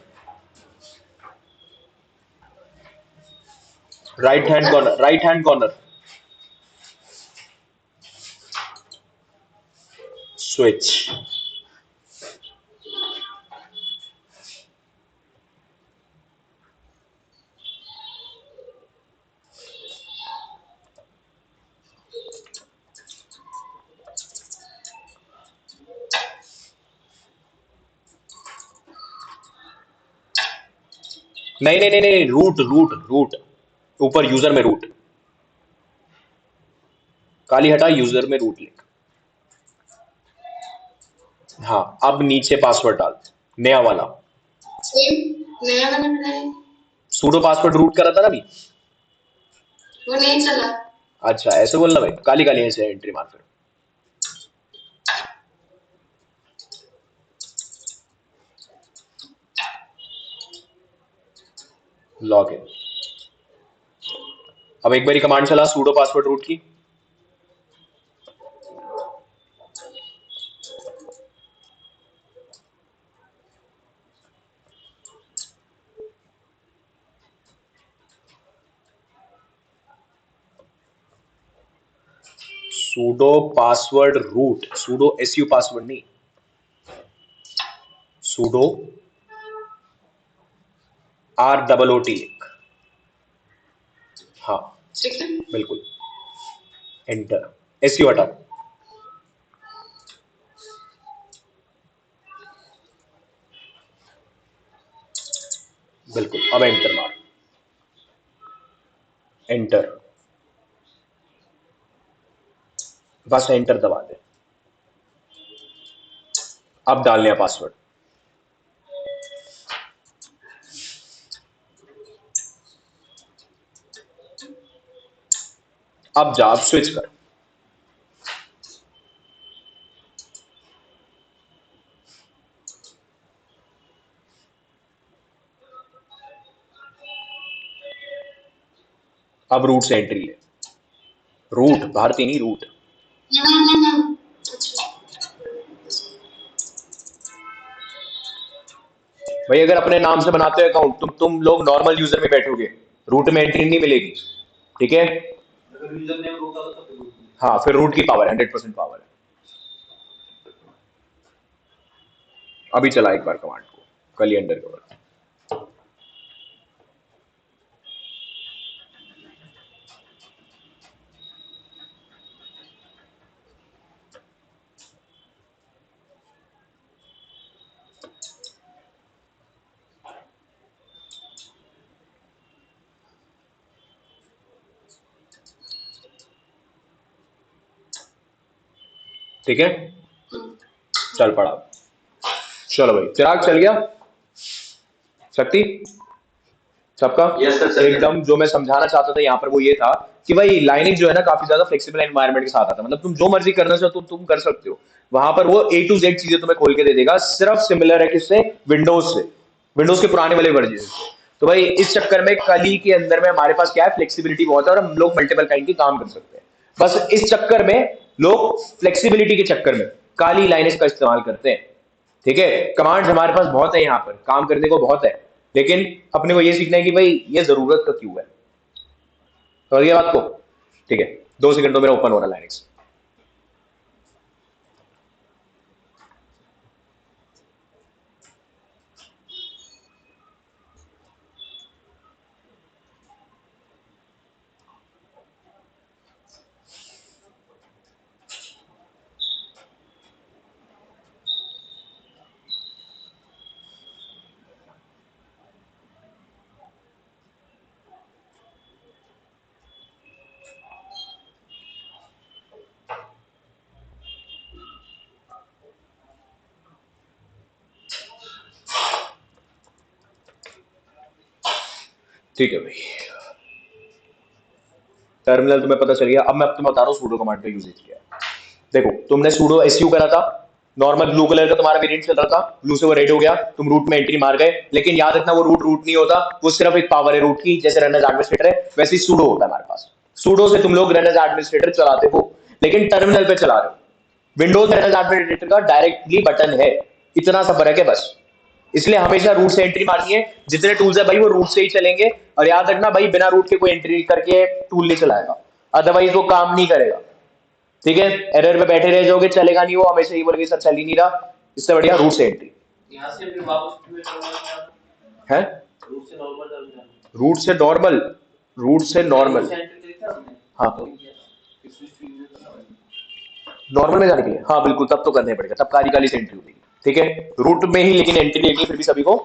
right hand corner, right hand corner, switch. नहीं नहीं नहीं नहीं, रूट रूट रूट, ऊपर यूजर में रूट, काली हटा, यूजर में रूट लिख। हाँ अब नीचे पासवर्ड डाल, नया वाला। नया वाला बनाए, सूडो पासवर्ड रूट करा था ना अभी। वो नहीं चला। अच्छा ऐसे बोलना भाई, काली काली ऐसे एंट्री मार फिर। Log in. अब एक बारी कमांड चला सूडो पासवर्ड रूट की। sudo password root, sudo su password नहीं, sudo ROOT लिख, हाँ ठीक है। बिल्कुल, एंटर, su हटाओ, बिल्कुल, अब एंटर मार, एंटर, बस एंटर दबा दे, अब डालने हैं पासवर्ड, अब जा, अब स्विच कर, अब रूट से एंट्री ले, रूट भारती नहीं, रूट, अच्छा भाई अगर अपने नाम से बनाते हो अकाउंट, तुम लोग नॉर्मल यूजर में बैठोगे, रूट में एंट्री नहीं मिलेगी, ठीक है, अगर यूजर नेम रूट होता तो फिर हाँ फिर रूट की पावर 100% पावर है। अभी चला एक बार कमांड को, कल अंडर कवर, ठीक है, चल पड़ा, चलो भाई चिराग चल गया, शक्ति सबका, Yes, sir, चल गया। एकदम जो मैं समझाना चाहता था यहाँ पर वो ये था कि भाई लाइनिंग जो है ना काफी ज्यादा फ्लेक्सिबल एनवायरनमेंट के साथ आता है, मतलब तुम जो मर्जी करना चाहो तुम कर सकते हो, वहां पर वो A to Z चीजें तुम्हें खोल के दे देगा, सिर्फ सिमिलर है किससे, विंडोज से, विंडोज के पुराने वाले वर्जन से। तो भाई इस चक्कर में कली के अंदर में हमारे पास क्या है, फ्लेक्सिबिलिटी बहुत है और हम लोग मल्टीपल काइंड के काम कर सकते हैं। बस इस चक्कर में लोग फ्लेक्सिबिलिटी के चक्कर में काली लाइनेज का इस्तेमाल करते हैं, ठीक है। कमांड्स हमारे पास बहुत है, यहाँ पर काम करने को बहुत है, लेकिन अपने को ये सीखना है कि भाई ये जरूरत का क्यों है, समझ गया बात को, ठीक है। 2 सेकंड तो मेरा ओपन हो रहा है लाइनेक्स, ठीक है भाई, टर्मिनल तुम्हें पता चल गया। अब मैं तुम्हें बता रहा हूँ सूडो कमांड का यूजेज क्या है। देखो तुमने सूडो एसयू करा था, नॉर्मल ब्लू कलर का तुम्हारा वेरिएंट चल रहा था, ब्लू से वो रेड हो गया, तुम रूट में एंट्री मार गए, लेकिन याद रखना वो रूट नहीं होता, वो सिर्फ एक पावर है रूट की, जैसे रन एज एडमिनिस्ट्रेटर है वैसे ही सूडो होता है हमारे पास। सूडो से तुम लोग रन एज एडमिनिस्ट्रेटर चलाते हो, लेकिन टर्मिनल पे चला रहे हो, विंडोज में रन एज एडमिनिस्ट्रेटर का डायरेक्टली बटन है, इतना सा फर्क है बस। इसलिए हमेशा रूट से एंट्री मारनी है, जितने टूल्स है भाई वो रूट से ही चलेंगे, और याद रखना भाई बिना रूट के कोई एंट्री करके टूल नहीं चलाएगा, अदरवाइज वो काम नहीं करेगा, ठीक है। एरर पे बैठे रह जाओगे, चलेगा नहीं, वो हमेशा ही बोलेगी सर चल ही नहीं रहा, इससे बढ़िया रूट से एंट्री यहाँ से फिर वापस क्यों टर्मिनल है, रूट से नॉर्मल टर्मिनल रूट से नॉर्मल, रूट से नॉर्मल, सेंटर देखा हमने हाँ फिर स्विच टू यूजर करना नॉर्मल में जाने के लिए, हाँ बिल्कुल, तब तो करने पड़ेगा, तब काली काली से एंट्री होगी, ठीक है। रूट में ही लेकिन एंट्री लेनी फिर भी सभी को,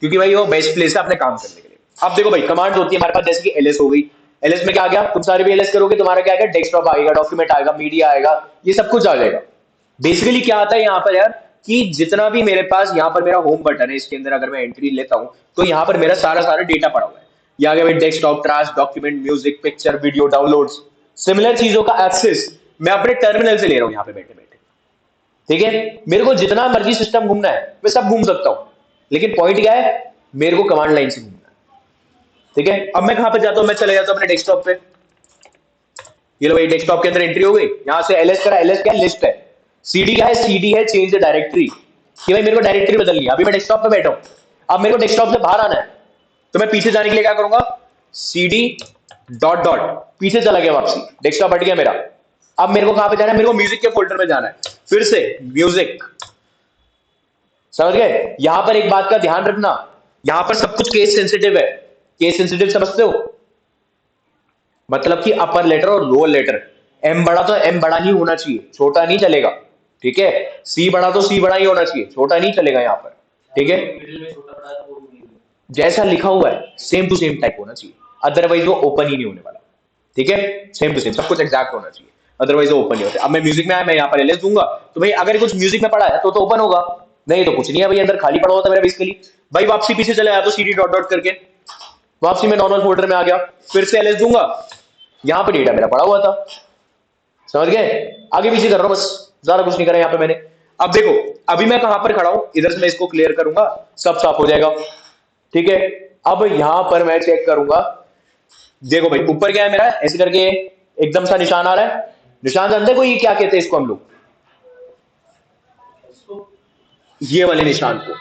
क्योंकि भाई वो बेस्ट प्लेस है अपने काम करने के लिए। अब देखो भाई कमांड होती है हमारे पास, जैसे कि एलएस हो गई, एलएस में क्या आ गया, तुम सारे भी एलएस करोगे, तुम्हारा क्या आएगा, डेस्कटॉप आएगा, डॉक्यूमेंट आएगा, मीडिया आएगा, ये सब कुछ आ जाएगा। बेसिकली क्या आता है यहाँ पर यार, कि जितना भी मेरे पास यहाँ पर मेरा होम बटन है, इसके अंदर अगर मैं एंट्री लेता हूँ तो यहाँ पर मेरा सारा डेटा पड़ा हुआ है, ये आ गया भाई desktop, trash, document, music, picture, video, downloads, similar चीजों का एक्सेस मैं अपने टर्मिनल से ले रहा हूँ यहाँ पे बैठे बैठे, ठीक है। मेरे को जितना मर्जी सिस्टम घूमना है मैं सब घूम सकता हूँ, लेकिन पॉइंट क्या है, मेरे को कमांड लाइन से घूमना है, ठीक है। अब मैं कहां पे जाता हूं, मैं चले जाता हूं अपने डेस्कटॉप पे, ये लो भाई डेस्कटॉप के अंदर एंट्री हो गई, यहां से एलएस करा, एलएस क्या है, लिस्ट है, सीडी क्या है, सीडी है चेंज द डायरेक्टरी, कि भाई मेरे को डायरेक्टरी बदलनी है, अभी मैं डेस्कटॉप पे बैठा हूं, अब मेरे को डेस्कटॉप से बाहर आना है, तो मैं पीछे जाने के लिए क्या करूंगा, सीडी डॉट डॉट, पीछे चला गया वापसी, डेस्कटॉप हट गया मेरा, अब मेरे को कहां पे जाना है, मेरे को म्यूजिक के फोल्डर में जाना है, फिर से म्यूजिक, समझ गए। यहां पर एक बात का ध्यान रखना, यहां पर सब कुछ केस सेंसिटिव है। केस सेंसिटिव समझते हो, मतलब कि अपर लेटर और लोअर लेटर, एम बड़ा तो एम बड़ा ही होना चाहिए, छोटा नहीं चलेगा, ठीक है। सी बड़ा तो सी बड़ा ही होना चाहिए, छोटा नहीं चलेगा यहां पर, ठीक है। मिडिल में छोटा बड़ा है तो वो भी नहीं। जैसा लिखा हुआ है सेम टू सेम टाइप होना चाहिए, अदरवाइज वो ओपन ही नहीं होने वाला, ठीक है। सेम टू सेम सब कुछ एग्जैक्ट होना चाहिए, अदरवाइज वो ओपन नहीं होता। अब मैं म्यूजिक में आया, मैं यहाँ पर एलएस दूंगा, तो भाई अगर कुछ म्यूजिक में पड़ा है तो ओपन होगा, नहीं तो कुछ नहीं है भाई, अंदर खाली पड़ा होता है मेरा बेसिकली। भाई वापसी पीछे चले आया तो सीडी डॉट डॉट करके वापसी में नॉर्मल फोल्डर में आ गया, फिर से एलएस दूंगा, यहाँ पे डेटा मेरा पड़ा हुआ था, समझ गए। आगे पीछे कर रहा हूं बस, ज्यादा कुछ नहीं करा यहाँ पे मैंने। अब देखो अभी मैं कहां पर खड़ा हूं, इधर से मैं इसको क्लियर करूंगा, सब साफ हो जाएगा, ठीक है। अब यहां पर मैं चेक करूंगा, देखो भाई ऊपर क्या है मेरा, ऐसे करके एकदम सा निशान आ रहा है, निशान जानते हैं कोई क्या कहते हैं इसको हम लोग, ये वाले निशान को,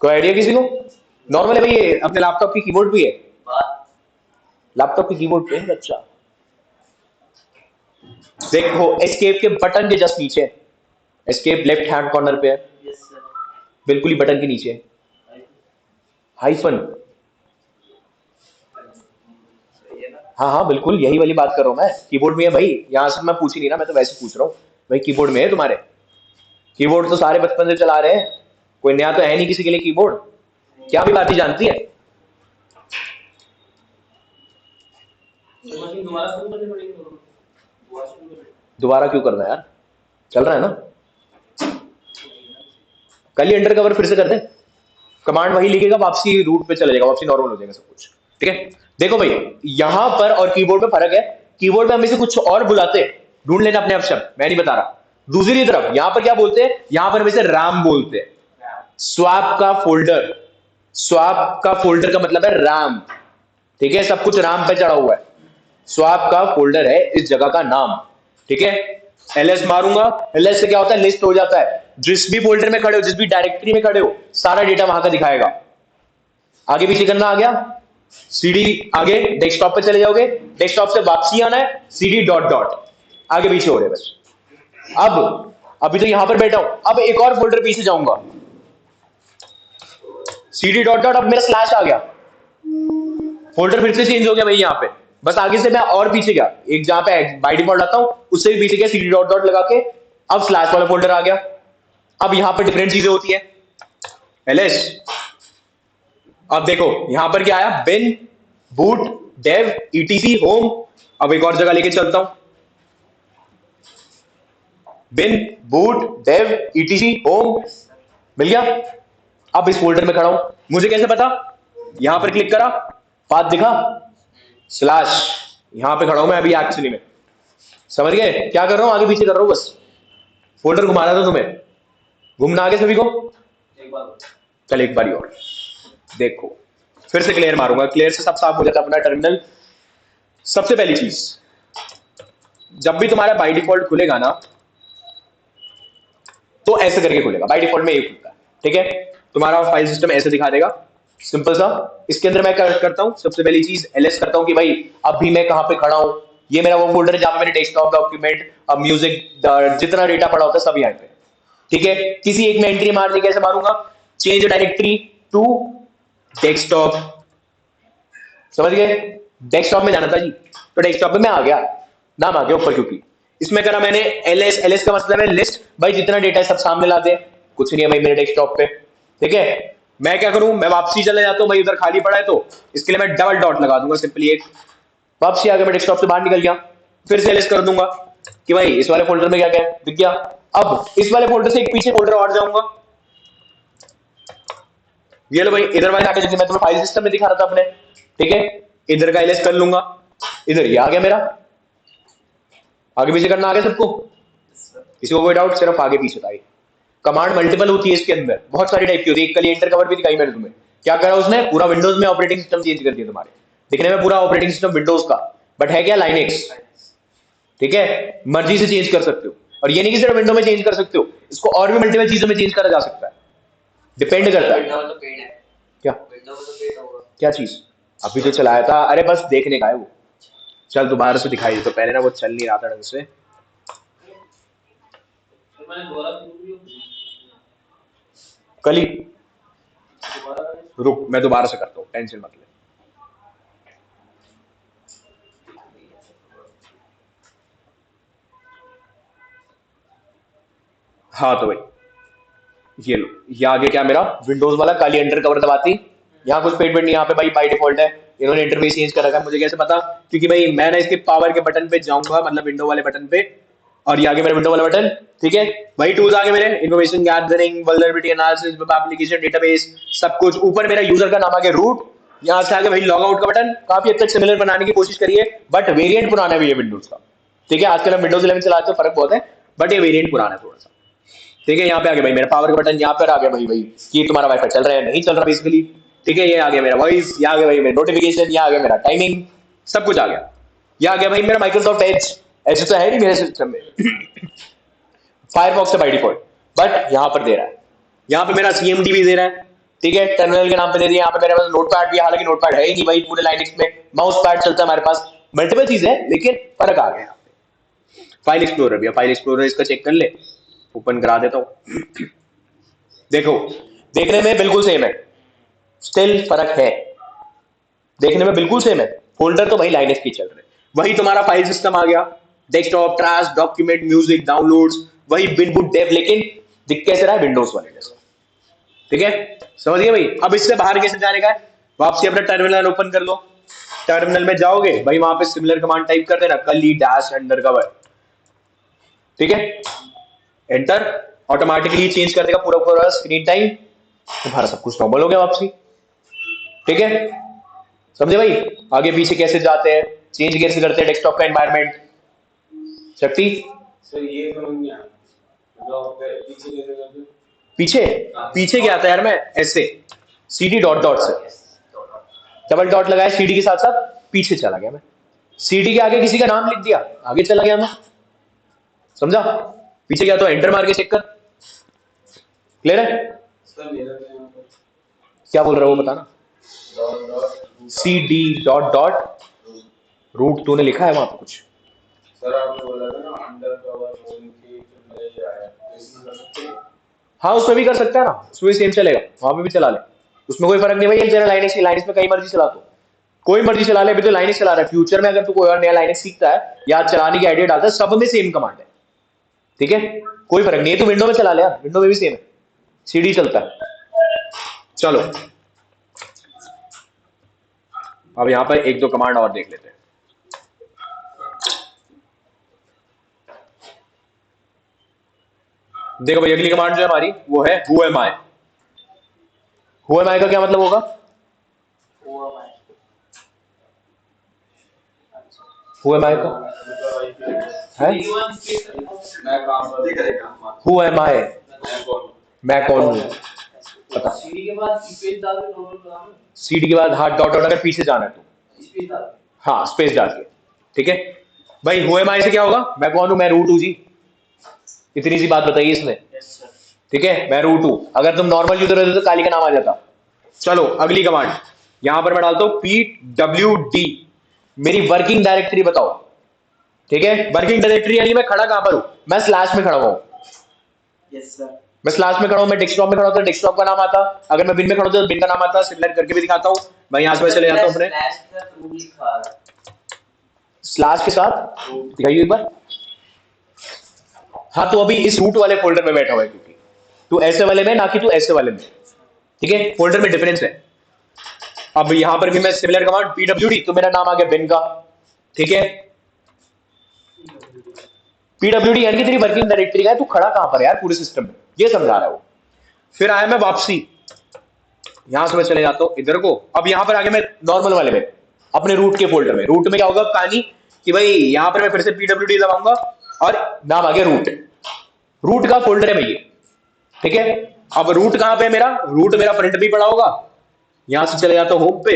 कोई आइडिया किसी को। नॉर्मल है भाई, ये अपने लैपटॉप की कीबोर्ड भी है, लैपटॉप की कीबोर्ड पे है अच्छा। देखो एस्केप के बटन के जस्ट नीचे, एस्केप लेफ्ट हैंड कॉर्नर पे है, यस सर। बिल्कुल ही बटन के नीचे हाइफन, हाँ हाँ बिल्कुल यही वाली बात कर रहा हूं मैं, कीबोर्ड में है भाई, यहां से मैं पूछ ही नहीं रहा, मैं तो वैसे पूछ रहा हूँ भाई, कीबोर्ड में है तुम्हारे, कीबोर्ड तो सारे बचपन से चला रहे हैं, कोई नया तो है नहीं किसी के लिए कीबोर्ड, क्या भी बात ही जानती है। मशीन दोबारा शुरू करनी पड़ेगी, दोबारा शुरू करनी दोबारा क्यों करना है यार, चल रहा है ना, कल ही अंडर कवर फिर से कर दे, कमांड वही लिखेगा, वापसी रूट पे चला जाएगा, वापसी नॉर्मल हो जाएगा सब कुछ, ठीक है। देखो भाई यहां पर और कीबोर्ड में फर्क है, कीबोर्ड में हम इसे कुछ और बुलाते हैं, ढूंढ लेना अपने आप शब्द, मैं नहीं बता रहा। दूसरी तरफ यहां पर क्या बोलते हैं, यहां पर हम इसे राम बोलते हैं, स्वैप का फोल्डर, स्वैप का फोल्डर का मतलब है राम, ठीक है, सब कुछ राम पे चढ़ा हुआ है, स्वैप का फोल्डर है इस जगह का नाम, ठीक है। एलएस मारूंगा, एलएस से क्या होता है, लिस्ट हो जाता है, जिस भी फोल्डर में खड़े हो, जिस भी डायरेक्टरी में खड़े हो, सारा डेटा वहां का दिखाएगा। आगे पीछे करना आ गया, सीडी आगे डेस्कटॉप पे चले जाओगे, डेस्कटॉप से वापसी आना है, सीडी डॉट डॉट, आगे पीछे हो रहे बस। अब अभी तो यहां पर बैठा हूं, अब एक और फोल्डर पीछे जाऊंगा, सीडी डॉट डॉट, अब मेरा स्लैश आ गया, फोल्डर फिर से चेंज हो गया भाई, यहाँ पे बस आगे से मैं और पीछे गया, एक जहां पे बाय डिफॉल्ट आता हूं उससे भी पीछे गया, सीडी डॉट डॉट लगा के अब स्लैश वाला फोल्डर आ गया। अब यहां पर डिफरेंट चीजें होती है, एलएस, अब देखो यहां पर क्या आया, बिन बूट डेव ईटीसी होम, अब एक और जगह लेके चलता हूं, बिन बूट डेव ईटीसी होम, मिल गया। अब इस फोल्डर में खड़ा हूं, मुझे कैसे पता, यहां पर क्लिक करा, पाथ दिखा, स्लैश, यहां पे खड़ा हूं मैं अभी एक्चुअली में, समझ गए क्या कर रहा हूं, आगे पीछे कर रहा हूं बस, फोल्डर घुमा रहा था तुम्हें, घूमना आगे सभी को, एक बार चल एक बारी और देखो, फिर से क्लियर मारूंगा, क्लियर से सब साफ हो जाता अपना टर्मिनल। सबसे पहली चीज, जब भी तुम्हारा बाय डिफॉल्ट खुलेगा ना, तो ऐसे करके खुलेगा, बाय डिफॉल्ट में ये खुलता है, ठीक है, तुम्हारा फाइल सिस्टम ऐसे दिखा देगा, सिंपल सा। इसके अंदर मैं क्या करता हूं, सबसे पहली चीज एलएस करता हूं कि भाई अभी मैं कहां पे खड़ा हूं, ये मेरा वो फोल्डर है जहां पे मेरे डेस्कटॉप डॉक्यूमेंट, अब म्यूजिक, जितना डेटा पड़ा होता है सब यहाँ पे, ठीक है। किसी एक में एंट्री मारनी, कैसे मारूंगा, चेंज डायरेक्टरी टू डेस्कटॉप, समझ गए, डेस्कटॉप में जाना था जी, तो डेस्कटॉप में मैं आ गया, नाम आ गया ऊपर, क्योंकि इसमें करा मैंने एलएस, एलएस का मतलब है लिस्ट, भाई जितना डेटा है सब सामने ला दे, कुछ नहीं है भाई मेरे डेस्कटॉप पे, ठीक है। मैं क्या करूं, मैं वापसी चले जाता हूं भाई, उधर खाली पड़ा है तो इसके लिए मैं डबल डॉट लगा दूंगा, सिंपली एक, वापसी आ गया, मैं डेस्कटॉप से बाहर निकल गया, फिर से एलएस कर दूंगा कि भाई इस वाले फोल्डर में क्या क्या है, दिख गया। अब इस वाले फोल्डर से एक पीछे फोल्डर और जाऊंगा, ये लो भाई, इधर वाले आके जैसे मैं तुम्हें फाइल सिस्टम में दिखा रहा था अपने, ठीक है, इधर का एलएस कर लूंगा, इधर ये आ गया मेरा, आगे पीछे करना आ गया सबको, किसी को कोई डाउट, सिर्फ आगे पीछे था। कमांड मल्टीपल होती है इसके अंदर, बहुत सारी टाइप की होती है, एक कल एंटर कवर भी दिखाई मैंने तुम्हें, क्या करा उसने, पूरा विंडोज में ऑपरेटिंग सिस्टम चेंज कर दिया, तुम्हारे दिखने में पूरा ऑपरेटिंग सिस्टम विंडोज का, बट है क्या लाइनेक्स, ठीक है, मर्जी से चेंज कर सकते हो, और ये नहीं कि सिर्फ विंडो में चेंज कर सकते हो, इसको और भी मल्टीपल चीजों में चेंज करा जा सकता है, डिपेंड करता है विंडो तो पेड है, क्या विंडो तो पेड होगा, क्या चीज, अभी तो चलाया था, अरे बस देखने का है वो। चल दोबारा से दिखाई दे, तो पहले ना वो चल नहीं रहा था ढंग से। तो मैंने दोबारा शुरू किया। कल ही दोबारा रुक, मैं दोबारा से करता हूँ, टेंशन मत ले। हाँ तो भाई ये लो, ये आगे क्या मेरा विंडोज वाला काली अंडर कवर दबाती, यहाँ कुछ पेट नहीं, यहाँ पे भाई बाई डिफॉल्ट है। इन्होंने इंटरफेस चेंज कर रखा है, मुझे कैसे पता? क्योंकि भाई मैं ना इसके पावर के बटन पे जाऊंगा, मतलब विंडो वाले बटन पे, और ये आगे मेरा विंडो वाला बटन, ठीक है। वही टूल्स आगे मेरे information gathering, vulnerability analysis, web application database, सब कुछ। ऊपर मेरा यूजर का नाम आगे रूट, यहाँ से आगे भाई लॉग आउट का बटन। काफी हद तक सिमिलर बनाने की कोशिश करिए, बट वेरिएंट पुराना भी है विंडोज का, ठीक है। आजकल हम विंडोज 11 चलाते हैं, फर्क बहुत है, बट ये वेरिएंट पुराना है थोड़ा सा, ठीक है। यहाँ पे आ गया भाई मेरा पावर का बटन, यहाँ पर आ गया भाई कि तुम्हारा वाईफाई चल रहा है नहीं चल रहा बेसिकली, ठीक है। ये आ गया मेरा वॉइस, ये आ गया भाई मेरा नोटिफिकेशन, ये आ गया मेरा टाइमिंग, सब कुछ आ गया। ये आ गया भाई मेरा माइक्रोसॉफ्ट एज, ऐसे तो है नहीं मेरे सिस्टम में, फायरफॉक्स है बाई डिफॉल्ट, बट यहाँ पर दे रहा है। यहाँ पे मेरा CMD भी दे रहा है, ठीक है। टर्मिनल के नाम पे दे दिया। यहाँ पे मेरे पास नोटपैड भी, हालांकि नोटपैड है ही नहीं भाई पूरे लाइनक्स में, माउस पैड चलता है हमारे पास, मल्टीपल चीजें है, लेकिन फर्क आ गया यहाँ पे। फाइल एक्सप्लोरर भी, फाइल एक्सप्लोरर इसका चेक कर ले, ओपन करा देता हूँ। देखो देखने में बिल्कुल सेम है, स्टिल फर्क है, देखने में बिल्कुल सेम है। फोल्डर तो भाई लाइनक्स की चल रहे, वही तुम्हारा फाइल सिस्टम आ गया, desktop, trash, document, music, downloads, वही बिनबुट डेव, लेकिन दिख कैसे रहा है विंडोज वाले जैसा, ठीक है। समझिए भाई। अब इससे बाहर कैसे जाने का है? वापसी अपना टर्मिनल ओपन कर लो, टर्मिनल में जाओगे भाई, वहां पे सिमिलर कमांड टाइप कर देना, कली डैश अंडर कवर, ठीक है। एंटर, ऑटोमेटिकली चेंज कर देगा पूरा पूरा स्क्रीन टाइम, तुम्हारा सब कुछ नॉर्मल हो गया वापसी, ठीक है। समझे भाई? आगे पीछे कैसे जाते हैं, चेंज कैसे करते हैं डेस्कटॉप का एनवायरनमेंट। शक्ति सर ये समझ नहीं आया, मतलब पीछे कैसे करते? पीछे पीछे क्या आता है यार, मैं ऐसे CD डॉट डॉट से डबल डॉट लगाया, CD के साथ साथ पीछे चला गया मैं, CD के आगे किसी का नाम लिख दिया, आगे चला गया मैं, समझा? पीछे गया तो एंटर मार के चेक कर, क्लियर है? सर मेरा तो यहाँ पर क्या बोल रहा है वो बताना। Dot dot CD dot dot root, तूने लिखा है वहां पे कुछ? सर आपने बोला था ना अंडर कवर होने की जो नया आया, इसमें कर सकते हैं? हाँ उसमें भी कर सकता है ना, उसमें भी सेम चलेगा, वहां पे भी चला ले, उसमें कोई फर्क नहीं भाई। चला लाइनक्स, लाइनक्स में कई मर्जी चला, तो कोई मर्जी चला ले, अभी तो लाइनक्स चला रहा है। फ्यूचर में अगर तू कोई और नया लाइनक्स सीखता है या चलाने की आइडिया डालता है, सब में सेम कमांड है, ठीक है। कोई फर्क नहीं है, तू विंडो में चला ले यार, विंडो में भी सेम है, CD चलता है। चलो अब यहां पर एक दो कमांड और देख लेते हैं। देखो भाई अगली कमांड जो है हमारी वो है who am I। who am I का क्या मतलब होगा? who am I का है मैं काम कर देगा who am I, मैं कौन हूं, पता। सीडी के बाद स्पेस डाल के नॉर्मल बनाना, CD के बाद हाथ डॉट डॉट अगर पीछे जाना है तो स्पेस डाल, हाँ स्पेस डाल के, ठीक है भाई। who am I से क्या होगा? मैं कौन हूं? मैं रूट हूं जी, इतनी सी बात बताइए इसने, ठीक है। मैं रूट हूं, अगर तुम नॉर्मल यूजर होते तो काली का नाम आ जाता। चलो अगली कमांड, यहां पर मैं डालता हूं pwd, मेरी वर्किंग डायरेक्टरी बताओ, ठीक है। वर्किंग डायरेक्टरी यानी मैं खड़ा कहां पर हूं? मैं स्लैश में खड़ा हुआ हूं, यस सर, मैं स्लैश में खड़ा हूं। मैं डेस्कटॉप में खड़ा होता तो डेस्कटॉप का नाम आता, अगर मैं बिन में खड़ा होता तो बिन का नाम आता। सिमिलर करके भी दिखाता हूं मैं, यहां से चले जाता हूं अपने स्लैश के साथ रूट लिखा है, स्लैश के साथ, दिखाइए एक बार। हाँ तो अभी इस रूट वाले फोल्डर में बैठा हुआ है, क्योंकि तू ऐसे वाले में, ना कि तू ऐसे वाले में, ठीक है। फोल्डर में डिफरेंस है। अब यहां पर भी मैं सिमिलर कमांड pwd, तो मेरा नाम आ गया बिन का, ठीक है। pwd यानी कि तेरी वर्किंग डायरेक्टरी का है, तू खड़ा कहां पर है यार पूरे सिस्टम में, ये समझा रहा है वो। फिर आया मैं वापसी, यहां से मैं चले जाता हूं इधर को। अब यहां पर आगे मैं नॉर्मल वाले में, अपने रूट के फोल्डर में। रूट में क्या होगा कहानी कि भाई यहां पर मैं फिर से pwd दबाऊंगा और नाम आ गया रूट, रूट का फोल्डर है भैया, ठीक है। अब रूट कहां पे है मेरा? रूट मेरा फ्रंट भी पड़ा होगा, यहां से चले जाता हूं होम पे,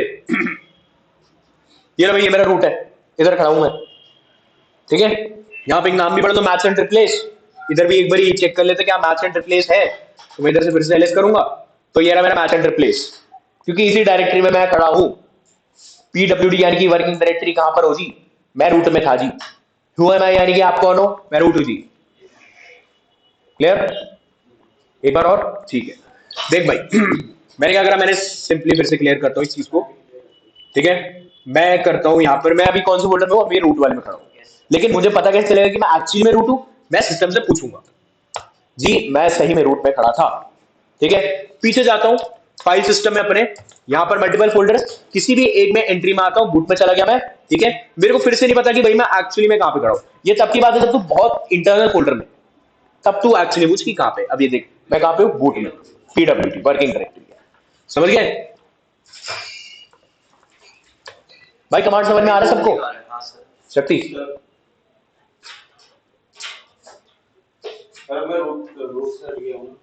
ये भैया मेरा रूट है, इधर खड़ा हूं मैं, ठीक है। यहां पे एक नाम भी पड़ा तो मैच एंड रिप्लेस, इधर भी एक बार चेक कर लेते क्या मैच एंड रिप्लेस है, तो मैं इधर से फिर से एलएस करूंगा, तो ये रहा मेरा मैच एंड रिप्लेस, क्योंकि इसी डायरेक्टरी में मैं खड़ा हूं, PWD यानी कि वर्किंग डायरेक्टरी कहां पर हो जी? मैं रूट में था जी। हु एम आई यानी कि आप कौन हो? मैं रूट हूं जी। क्लियर? एक बार और, ठीक है। देख भाई मैंने क्या करा, मैंने सिंपली फिर से क्लियर करता हूँ इस चीज को, ठीक है। मैं करता हूँ यहाँ पर, मैं अभी कौन से फोल्डर में हूँ? अभी रूट वाले में खड़ा हूँ, लेकिन मुझे पता कैसे चलेगा कि मैं एक्चुअली में रूट हूँ? मैं सिस्टम से पूछूंगा जी मैं सही में रूट में खड़ा था, ठीक है। पीछे जाता हूँ फाइल सिस्टम में अपने, यहाँ पर मल्टीपल फोल्डर्स, किसी भी एक में एंट्री मारता हूँ, बूट में चला गया मैं, ठीक है। मेरे को फिर से नहीं पता कि भाई मैं एक्चुअली में कहाँ पे खड़ा हूँ। ये तब की बात है जब तू बहुत इंटरनल फोल्डर में, तब तू एक्चुअली पूछ कि कहाँ पे। अब ये देख मैं कहाँ पे हूँ? बूट में, PWD वर्किंग डायरेक्टरी। समझ गए भाई? कमांड समझ में आ रहा है सबको? हाँ सर। शक्ति सर मैं रूट से गया हूँ।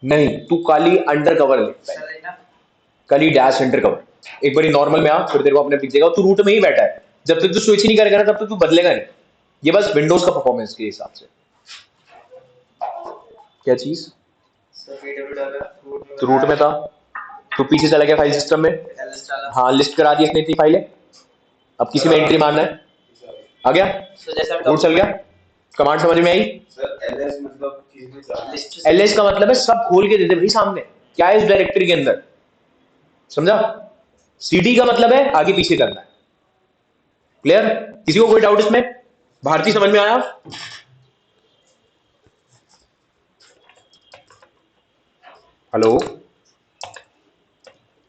नहीं, तू काली अंडर कवर ले, सर लेना काली डैश अंडर कवर। एक बारी नॉर्मल में आ, फिर तेरे को अपने दिख जाएगा। तू रूट में ही बैठा है, जब तक तू स्विच नहीं करेगा ना तब तक तू बदलेगा नहीं। ये बस विंडोज का परफॉर्मेंस के हिसाब से। क्या चीज? सर PWD डाला तू रूट में था, तू पीछे चला गया फाइल सिस्टम में, LS डाला। हाँ लिस्ट करा दी इसने इतनी फाइलें। अब किसी में एंट्री मारना है, आ गया सो जैसे रूट चल गया। कमांड समझ में आई? सर एलएस मतलब चीज में क्या? लिस्ट एलएस का मतलब है सब खोल के दे दे भाई सामने क्या है इस डायरेक्टरी के अंदर, समझा? CD का मतलब है आगे पीछे करना है। क्लियर? किसी को कोई डाउट इसमें? भारती समझ में आया? हेलो,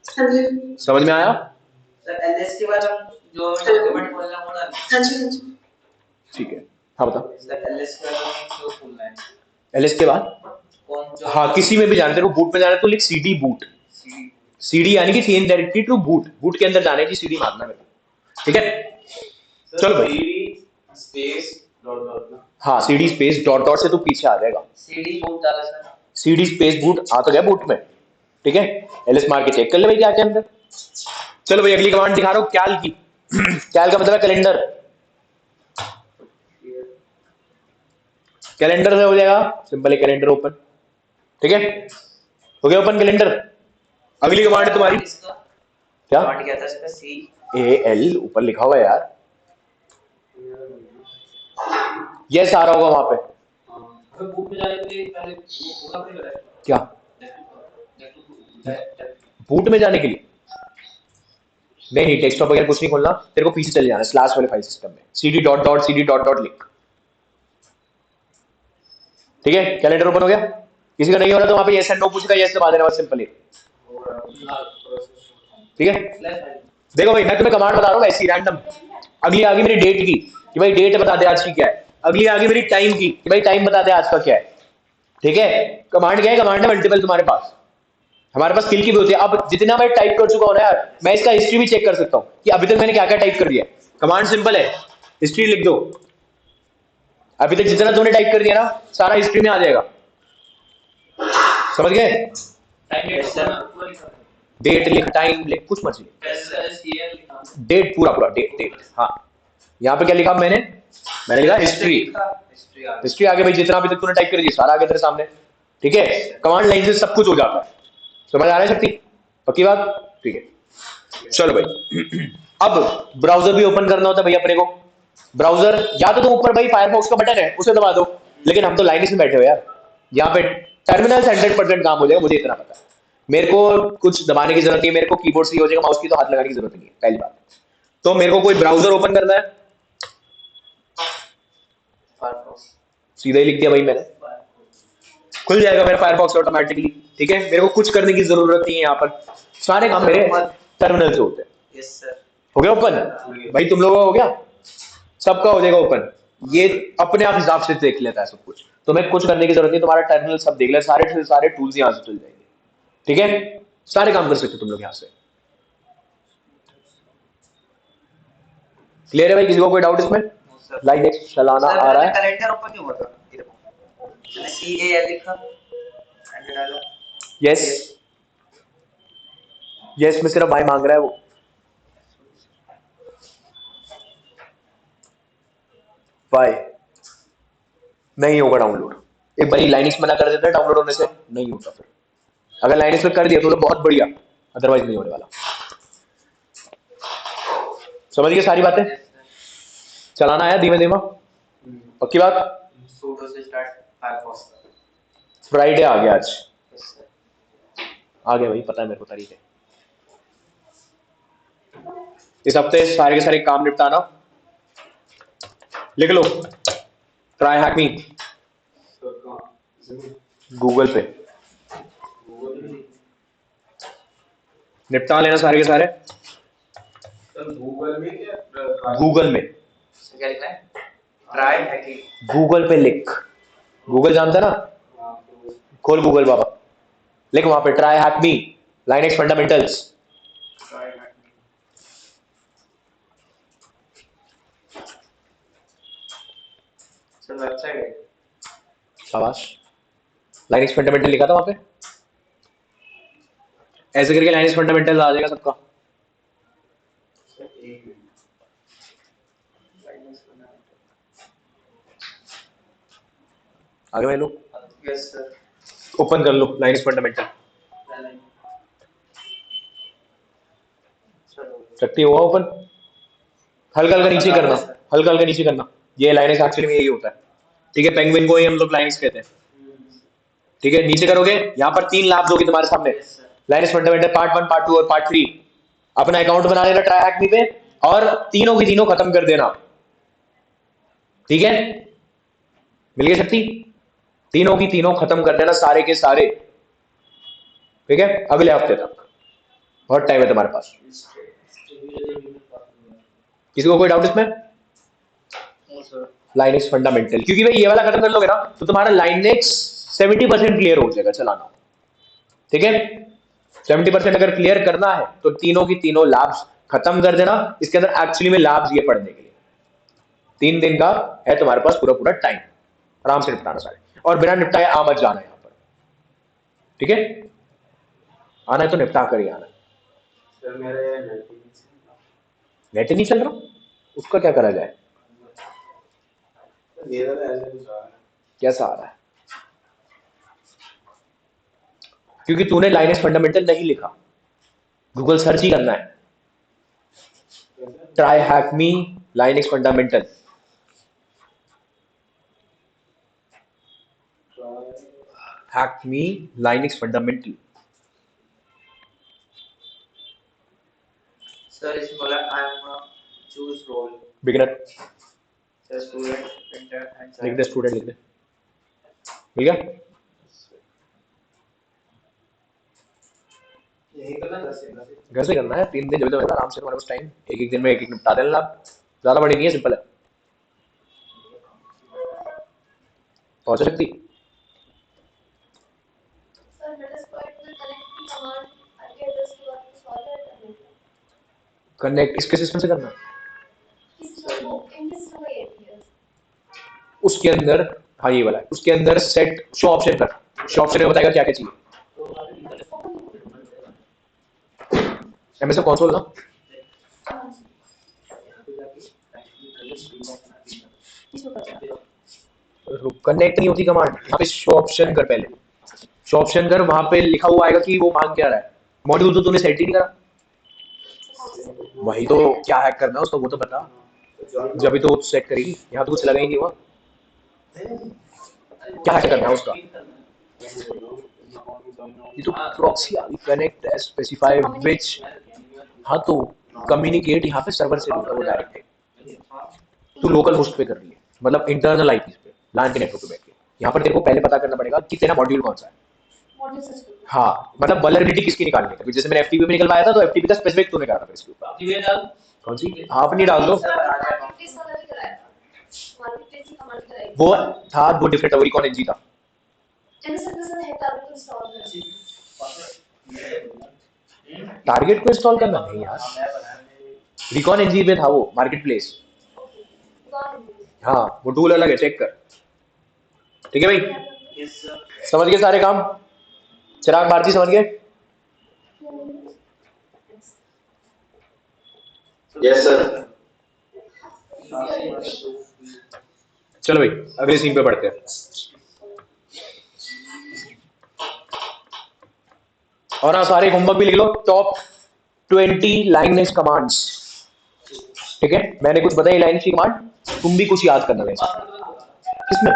हाँ जी समझ में आया? सर LS के बाद हम जो डॉक्यूमेंट खोलना होगा हाँ जी ठीक है, हाँ बता। सर LS के बाद हम जो खोलना है एलएस के बाद कौन जो हाँ किसी में भी जाना, तेरे को बूट में जाना है तो लिख CD बूट। CD CD यानी कि change directory to boot, boot के अंदर जाने की CD मारना है मेरे को, ठीक है। चलो भाई, स्पेस डॉट डॉट ना। हाँ CD स्पेस डॉट डॉट से तू पीछे आ जाएगा। CD बूट डाला सर। CD स्पेस बूट आ तो गया बूट में, ठीक है। एलएस मार के चेक कर ले भाई क्या क्या अंदर। चलो भाई अगली कमांड दिखा रहा हूँ, कैल की। कैल का मतलब है कैलेंडर। कैलेंडर से हो जाएगा सिंपल है, कैलेंडर ओपन, ठीक है। हो गया ओपन कैलेंडर। अगली कमांड है तुम्हारी इसका क्या? कमांड क्या था इसका? AL ऊपर लिखा हुआ है यार, यस आ रहा होगा वहां पे। अगर बूट में जाने के लिए पहले वो होगा फिर क्या बूट में जाने के लिए? नहीं डेस्कटॉप वगैरह कुछ नहीं खोलना, तेरे को पीछे चले जाना स्लैश वाले फाइल सिस्टम में, CD dot dot CD dot dot लिख, ठीक है। कैलेंडर ओपन हो गया। किसी का नहीं हो रहा तो वहां पे यस एंड नो पूछेगा, यस दबा देना बस, सिंपल है, ठीक है। देखो भाई मैं तुम्हें कमांड बता रहा हूँ ऐसी रैंडम। अगली आ गई मेरी डेट की कि भाई डेट बता दे आज की क्या है। अगली आ गई मेरी टाइम की कि भाई टाइम बता दे आज का क्या है, ठीक है। कमांड क्या है? कमांड है मल्टीपल तुम्हारे पास, हमारे पास स्किल की भी होती है। अब जितना मैं टाइप कर चुका हूं ना यार, मैं इसका हिस्ट्री भी चेक कर सकता हूँ कि अभी तक मैंने क्या क्या टाइप कर दिया। कमांड सिंपल है, हिस्ट्री लिख दो। अभी तक जितना तुमने टाइप कर दिया ना सारा हिस्ट्री में आ जाएगा, समझ गए? डेट लिख, टाइम लिख, कुछ मर्जी लिख, डेट पूरा पूरा डेट डेट। हाँ यहाँ पे क्या लिखा मैंने लिखा हिस्ट्री। हिस्ट्री आगे भाई जितना अभी तक तूने टाइप कर दिया सारा आगे तेरे सामने, ठीक है। कमांड लाइन से सब कुछ हो जाता है, समझ आ रहा है शक्ति? पक्की बात? ठीक है चलो भाई। अब ब्राउजर भी ओपन करना होता है भाई अपने को। ब्राउजर या तो तुम ऊपर भाई फायरफॉक्स का बटन है उसे दबा दो, लेकिन हम तो लाइनस में बैठे हो यार, यहाँ पे टर्मिनल से 100% काम हो जाएगा, मुझे इतना पता है। मेरे को कुछ दबाने की जरूरत नहीं है, मेरे को कीबोर्ड से हो जाएगा, माउस की तो हाथ लगाने की जरूरत नहीं है, पहली बात। तो मेरे को कोई ब्राउजर ओपन करना है, सीधा ही लिख दिया भाई मैंने, खुल जाएगा मेरा फायरफॉक्स ऑटोमेटिकली, ठीक है। मेरे को कुछ करने की जरूरत नहीं है, यहाँ पर सारे काम मेरे टर्मिनल से होते हैं। Yes sir. हो गया ओपन भाई? तुम लोगों का हो गया? सबका हो जाएगा ओपन। ये अपने आप हिसाब से देख लेता है सब कुछ, तुम्हें कुछ करने की जरूरत नहीं, तुम्हारा टर्मिनल सब देख ले, सारे टूल्स यहाँ से चल जाएंगे, ठीक है। सारे काम कर सकते हो तुम लोग यहाँ से। क्लियर है भाई? किसी को कोई डाउट इसमें? लाइक नेक्स्ट चलाना आ रहा है। कैलेंडर ओपन क्यों हुआ था? CAL लिखा एंड डाला। यस यस में सिर्फ भाई मांग रहा है वो। भाई नहीं होगा डाउनलोड, एक बारी लाइनिक्स मना कर देता है डाउनलोड होने से, नहीं होता फिर। अगर लाइनिक्स में कर दिया तो बहुत बढ़िया, अदरवाइज नहीं होने वाला। समझ गए सारी बातें? चलाना है धीमे धीमे, पक्की बात? सूडो से स्टार्ट फायरफॉक्स। फ्राइडे आ गया आज, यस सर। आ गया भाई, पता है मेरे को तरीके। इस हफ्ते सारे के सारे काम निपटाना, लिख लो। ट्राई हैक मी सर कहाँ? इसमें गूगल पे, गूगल में निपटा लेना सारे के सारे। सर गूगल में क्या गूगल में, सर क्या लिखना है? Try hacking. गूगल पे लिख, गूगल जानता है ना, हाँ, तो खोल गूगल बाबा, लिख वहां पे try hack me Linux fundamentals. Try hacking. Sir website है। शाबाश, लाइनेक्स फंडामेंटल लिखा था वहां पे, ऐसे करके लाइनेक्स फंडामेंटल आ जाएगा सबका। सर एक मिनट। आगे भाई लो, यस सर। ओपन कर लो लाइनेक्स फंडामेंटल। शक्ति हुआ ओपन, हल्का हल्का नीचे करना, हल्का हल्का नीचे करना। ये लाइनेक्स एक्चुअली में यही होता है, ठीक है? पेंगुइन को ही हम लोग लाइनेक्स कहते हैं, ठीक है? नीचे करोगे, यहाँ पर 3 लैब्स होगी तुम्हारे सामने, लाइनेक्स फंडामेंटल पार्ट 1, पार्ट 2 और पार्ट 3। अपना अकाउंट बना लेना ट्राई हैक मी पे, और तीनों की तीनों खत्म कर देना, ठीक है? मिल गई शक्ति? तीनों की तीनों खत्म कर देना, सारे के सारे, ठीक है? अगले हफ्ते तक बहुत टाइम है तुम्हारे पास। किसी को कोई डाउट इसमें? लाइनेक्स फंडामेंटल, क्योंकि भाई ये वाला खत्म कर लोगे ना तो तुम्हारा लाइनेक्स 70% क्लियर हो जाएगा चलाना, ठीक है? 70% अगर क्लियर करना है तो तीनों की तीनों लैब्स खत्म कर देना। इसके अंदर एक्चुअली में लैब्स ये पढ़ने के लिए 3 दिन का है तुम्हारे पास पूरा पूरा टाइम, आराम से निपटाना सारे, और बिना निपटाए आ मत जाना यहाँ पर, ठीक है? आना है तो निपटा कर ही आना। सर मेरे नेट नहीं चल रहा, उसका क्या करा जाए? मेरा तो ऐसे कुछ आ रहा है। कैसा आ रहा है? क्योंकि तूने लाइनेक्स फंडामेंटल नहीं लिखा, गूगल सर्च ही करना है, try hack me Linux fundamental. Hack me Linux fundamental. Sir इसमें बोला I am choose role. Beginner sir student printer and लिख दे, स्टूडेंट लिख दे, ठीक है? यही करना 10 से घर से करना है, 3 दिन जब तक आराम से तुम्हारे पास टाइम, एक दिन में एक निपटा देना, ज्यादा बड़ी नहीं है, सिंपल है। पहुंच सकती? कनेक्ट इसके सिस्टम से करना, उसके अंदर, हाँ ये वाला है, उसके अंदर सेट शो ऑप्शन कर, शो ऑप्शन में बताएगा क्या क्या चाहिए। एमएस कंसोल ना, कनेक्ट नहीं होती कमांड, यहाँ पे शो ऑप्शन कर, पहले शो ऑप्शन कर, वहां पे लिखा हुआ आएगा कि वो मांग क्या रहा है। मॉड्यूल तो तूने सेट ही नहीं करा, वही तो क्या हैक करना है उसको वो तो बता, जब भी तो सेट करेगी, यहाँ तो कुछ लगा ही नहीं हुआ, क्या हैक करना है उसका? ये तो प्रॉक्सी आ गई, कनेक्ट एज स्पेसिफाई विच, हाँ तो कम्युनिकेट यहाँ पे सर्वर से होगा वो डायरेक्ट, तू लोकल होस्ट पे कर रही है, मतलब इंटरनल आईपी पे, LAN के नेटवर्क पे बैठ के। यहाँ पर तेरे को पहले पता करना पड़ेगा कि तेरा मॉड्यूल कौन सा है। हाँ, मतलब वल्नरेबिलिटी किसकी निकालनी है, जैसे मैंने एफटीपी में निकलवाया था तो एफटीपी का स्पेसिफिक तूने करा था इसके ऊपर, कौन सी? आप नहीं डाल दो, वो था 2 डिफरेंट, ओरिकॉन एनजी था। टारगेट को इंस्टॉल करना नहीं यार, रिकॉन एनजी पे था वो मार्केट प्लेस, हाँ वो टूल अलग है, चेक कर, ठीक है भाई? समझ गए सारे काम? चिराग भारती समझ गए? Yes sir. चलो भाई अगले सीन पे बढ़ते हैं, और हाँ सारे होमवर्क भी लिख लो, टॉप 20 लाइनेक्स कमांड्स, ठीक है, मैंने कुछ बताई लाइन की कमांड, तुम भी कुछ याद करना है किसमें।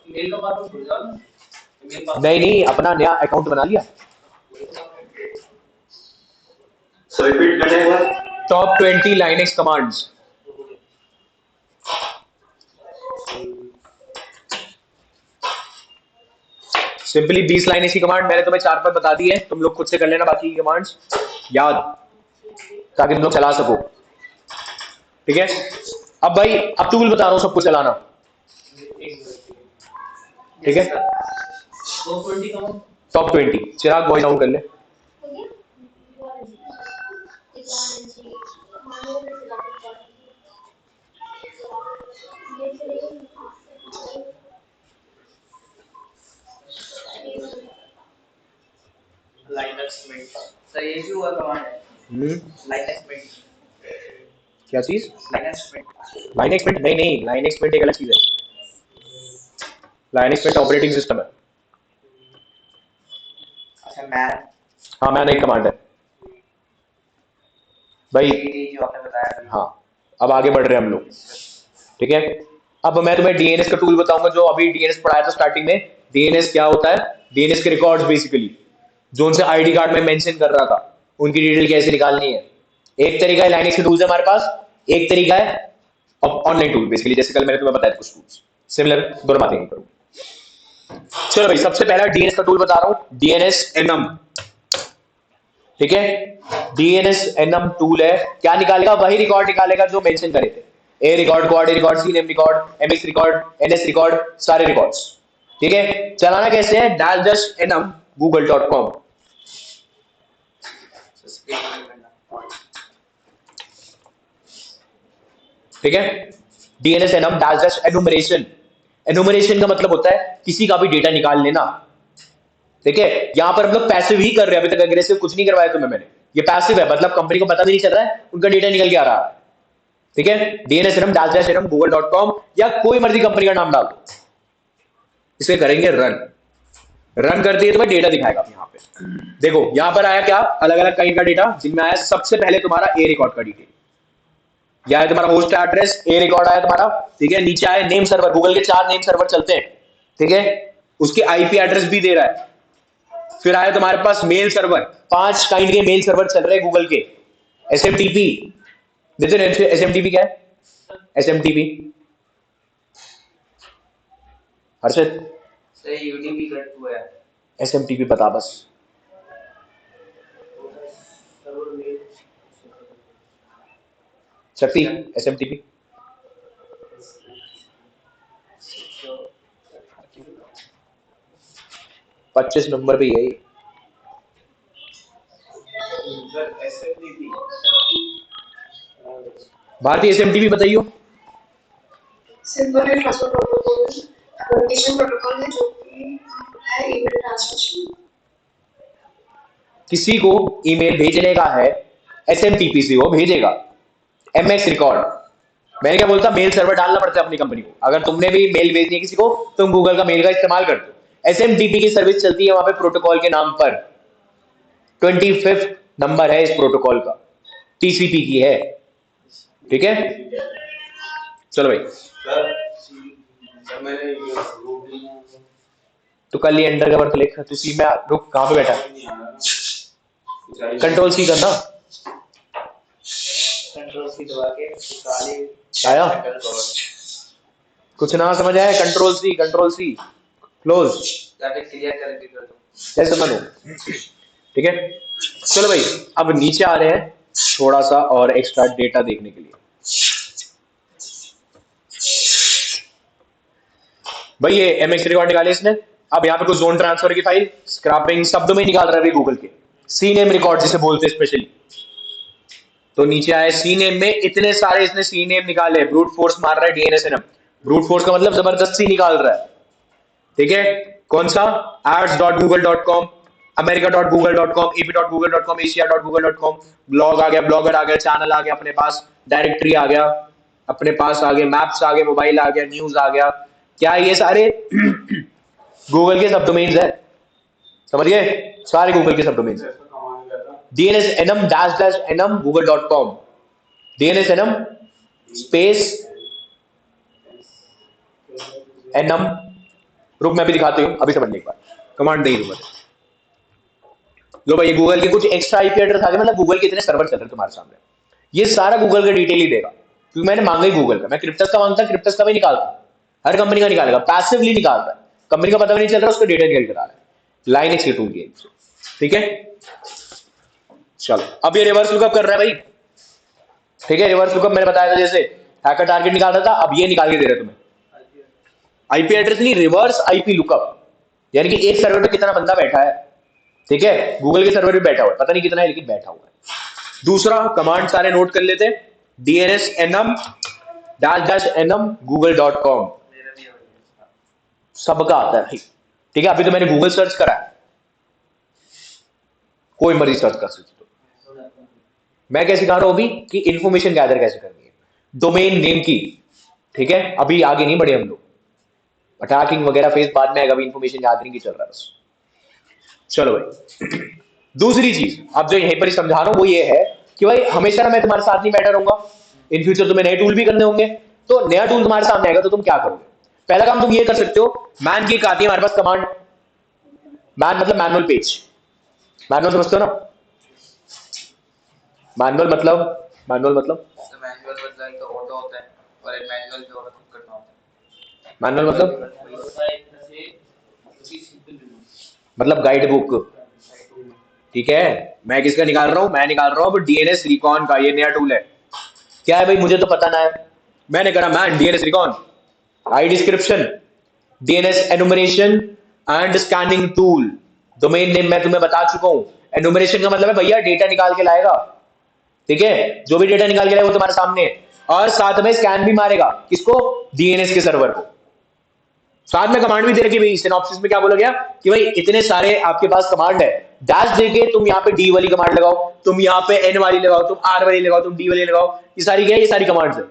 मेल का पासवर्ड भूल जाओ ना। मेल नहीं नहीं, अपना नया अकाउंट बना लिया। सर रिपीट करने के बाद top 20 Linux commands. Simply 20 Linux की कमांड मैंने तुम्हें 4-5 बता दी है, तुम लोग खुद से कर लेना बाकी की कमांड्स याद, ताकि तुम लोग चला सको। ठीक है, अब भाई अब टूल बता रहा हूं सबको चलाना। ठीक है, टॉप 20 चिराग वॉइस डाउन कर ले। लाइनक्स में सर ये भी हुआ कमांड है। लाइनक्स में क्या चीज? लाइनक्स में लाइनेक्स मिंट? नहीं नहीं, लाइनेक्स मिंट एक अलग चीज है। लाइनेक्स मिंट ऑपरेटिंग सिस्टम है। अच्छा मैन हाँ, मैन एक कमांड है भाई। जो आपने बताया अभी। हाँ, अब आगे बढ़ रहे हैं हम लोग। ठीक है, अब मैं तुम्हें डीएनएस का टूल बताऊंगा, जो अभी डीएनएस पढ़ाया था स्टार्टिंग में। डीएनएस क्या होता है? डीएनएस के रिकॉर्ड्स बेसिकली, जो उनसे आईडी कार्ड में मेंशन कर रहा था, उनकी डिटेल कैसे निकालनी है। एक तरीका है लाइनेक्स के टूल्स है हमारे पास, एक तरीका है ऑनलाइन टूल बेसिकली, जैसे कल मैंने तुम्हें बताया कुछ टूल्स सिमिलर, दोनों बातें नहीं करूंगा। चलो भाई, सबसे पहला डीएनएस का टूल बता रहा हूं, डीएनएस एनम। ठीक है, डीएनएस एनम टूल है, क्या निकालेगा? वही रिकॉर्ड निकालेगा जो मेंशन करे थे, A record, quad record, C name record, MX record, NS record, सारे रिकॉर्ड्स। ठीक है, चलाना कैसे है? -num google.com। ठीक है, डीएनएस एनम एनुमरेशन। एनुमरेशन का मतलब होता है किसी का भी डेटा निकाल लेना। ठीक है, यहां पर हम लोग पैसिव ही कर रहे हैं, अभी तक एग्रेसिव कुछ नहीं करवाया तुम्हें मैंने। ये पैसिव है, मतलब कंपनी को पता भी नहीं चल रहा है, उनका डेटा निकल के आ रहा है। ठीक है, डीएनएस एनम google.com या कोई मर्जी कंपनी का नाम डाल दो, इसे करेंगे रन। रन करते ही तुम्हें डेटा दिखाएगा। यहाँ पे देखो, यहाँ पर आया क्या? अलग अलग काइंड का डेटा, जिनमें आया सबसे पहले तुम्हारा ए रिकॉर्ड का डिटेल, यह है तुम्हारा होस्ट एड्रेस, ए रिकॉर्ड आया तुम्हारा। ठीक है, नीचे आया नेम सर्वर, गूगल के 4 नेम सर्वर चलते हैं। ठीक है, उसके आईपी एड्रेस भी दे रहा है। फिर आया तुम्हारे पास मेल सर्वर, 5 काइंड के मेल सर्वर चल रहे हैं गूगल के। एसएमटीपी, नितिन एसएमटीपी क्या है? एसएमटीपी हर्षित, सही यूडीपी कट हुआ है। एसएमटीपी बता बस। शक्ति, एसएमटीपी 25 नंबर पे यही भारतीय एसएमटीपी बताइयो। Simple transfer protocol, communication protocol है जो कि है ईमेल ट्रांसमिशन। किसी को ईमेल भेजने का है, एसएमटीपी से वो भेजेगा। एमएक्स रिकॉर्ड, मैंने क्या बोलता, मेल सर्वर डालना पड़ता है अपनी कंपनी को। अगर तुमने भी मेल भेजनी है किसी को, तुम गूगल का मेल का इस्तेमाल कर दो। एसएमटीपी की सर्विस चलती है वहां पे प्रोटोकॉल के नाम पर। 25 नंबर है इस प्रोटोकॉल का, टीसीपी की है। ठीक है, चलो भाई, सर मैंने तो कल ये अंडर कवर तो लिख, तू सी में रुक, कहां पे बैठा? कंट्रोल सी करना, कंट्रोल सी दबा के काले आया? कुछ ना समझ आया? कंट्रोल सी क्लोज, जाके क्लियर करके कर दो। जैसे मनो। ठीक है, चलो भाई, अब नीचे आ रहे हैं थोड़ा सा और एक्स्ट्रा डेटा देखने के लिए। भाई ये एमएक्स रिकॉर्ड निकाले इसने। अब यहाँ पे कुछ जोन ट्रांसफर की फाइल, स्क्रैपिंग, शब्दों में निकाल रहा है गूगल के। सी नेम रिकॉर्ड जिसे बोलते हैं स्पेशली, तो नीचे आए सी नेम में इतने सारे इसने सी नेम निकाले। ब्रूट फोर्स मार रहा है डीएनएस एनम। ब्रूट फोर्स का मतलब जबरदस्ती निकाल रहा है। ठीक है, कौन सा? ads.google.com, america.google.com, ap.google.com, asia.google.com, blog आ गया, ब्लॉगर आ गया, चैनल आ गया अपने पास, डायरेक्टरी आ गया अपने पास, आ गए मैप्स आ गए, मोबाइल आ गया, न्यूज आ गया। क्या ये सारे गूगल के सब डोमेन्स है? समझ गए? सारे गूगल के सब डोमेन्स है। DNS annum -num google.com। DNS annum space annum, रुक मैं भी दिखाती हूँ, अभी समझ नहीं एक बार, कमांड नहीं दूंगा। लो भाई, गूगल के कुछ एक्स्ट्रा आईपी एड्रेस आ गए, मतलब गूगल के इतने सर्वर चल रहे हैं तुम्हारे सामने, ये सारा गूगल का डिटेल ही देगा, क्योंकि मैंने मांगा ही गूगल का, मैं क्रिप्टस का मांगता, क्रिप्टस का भी निकालता, हर कंपनी का निकालेगा, पैसिवली निकालता है, कंपनी का पता भी नहीं चल रहा, उसका डेटा निकल करा रहा है, लाइनेक्स के टूल की, ठीक है। चलो अब ये रिवर्स लुकअप कर रहा है भाई, ठीक है, रिवर्स लुकअप मैंने बताया था, जैसे हैकर टारगेट निकाल रहा था, अब ये निकाल के दे रहा है तुम्हें, आईपी एड्रेस नहीं, रिवर्स आईपी लुकअप, यानी कि एक सर्वर पे कितना बंदा बैठा है, ठीक है, गूगल के सर्वर पे बैठा हुआ है, पता नहीं कितना है लेकिन बैठा हुआ है। दूसरा कमांड सारे नोट कर लेते हैं, DNS annum dash dash annum google.com, सबका आता है भाई, ठीक है, अभी तो मैंने गूगल सर्च करा है, कोई मर्जी सर्च कर सकते हो। मैं क्या सिखा रहा हूं अभी कि इंफॉर्मेशन गैदर कैसे करनी है, डोमेन नेम की, ठीक है, अभी आगे नहीं बढ़े हम लोग, अटैकिंग वगैरह फेज बाद में आएगा, अभी इंफॉर्मेशन गैदरिंग की चल रहा है बस। चलो भाई, दूसरी चीज अब जो यहीं पर ही समझा रहा हूं वो ये है कि भाई हमेशा ना मैं तुम्हारे साथ नहीं बैठा रहूंगा, इन फ्यूचर तुम्हें नए टूल भी करने होंगे, तो नया टूल तुम्हारे सामने आएगा तो तुम क्या करोगे, पहला काम तुम ये कर सकते हो, मैन की एक आती है हमारे पास कमांड, मैन मतलब मैनुअल पेज, मैनुअल समझते हो ना, मैनुअल मतलब, मैनुअल मतलब, तो मैनुअल मतलब एक तो ऑटो होता है और एक मैनुअल जो होता है खुद करना होता मैनुअल मतलब, है। मतलब गाइड बुक, ठीक है, मैं किसका निकाल रहा हूं, मैं निकाल रहा हूं डीएनएस रिकॉन का, ये नया टूल है, क्या है भाई मुझे तो पता ना है, मैंने करा man DNS recon, I description, DNS enumeration and scanning tool, domain name मैं तुम्हें बता चुका हूं, एनुमरेशन का मतलब है भैया डेटा निकाल के लाएगा, ठीक है, जो भी डेटा निकाल के लाएगा वो तुम्हारे सामने है, और साथ में स्कैन भी मारेगा, किसको, डीएनएस के सर्वर को, साथ में कमांड भी दे रखी भाई, सिनॉप्सिस में क्या बोला गया कि भाई इतने सारे आपके पास कमांड है, डैश देके तुम यहाँ पे डी वाली कमांड लगाओ, तुम यहाँ पे एन वाली लगाओ, तुम आर वाली लगाओ, तुम डी वाली लगाओ, ये सारी क्या है, ये सारी कमांड्स है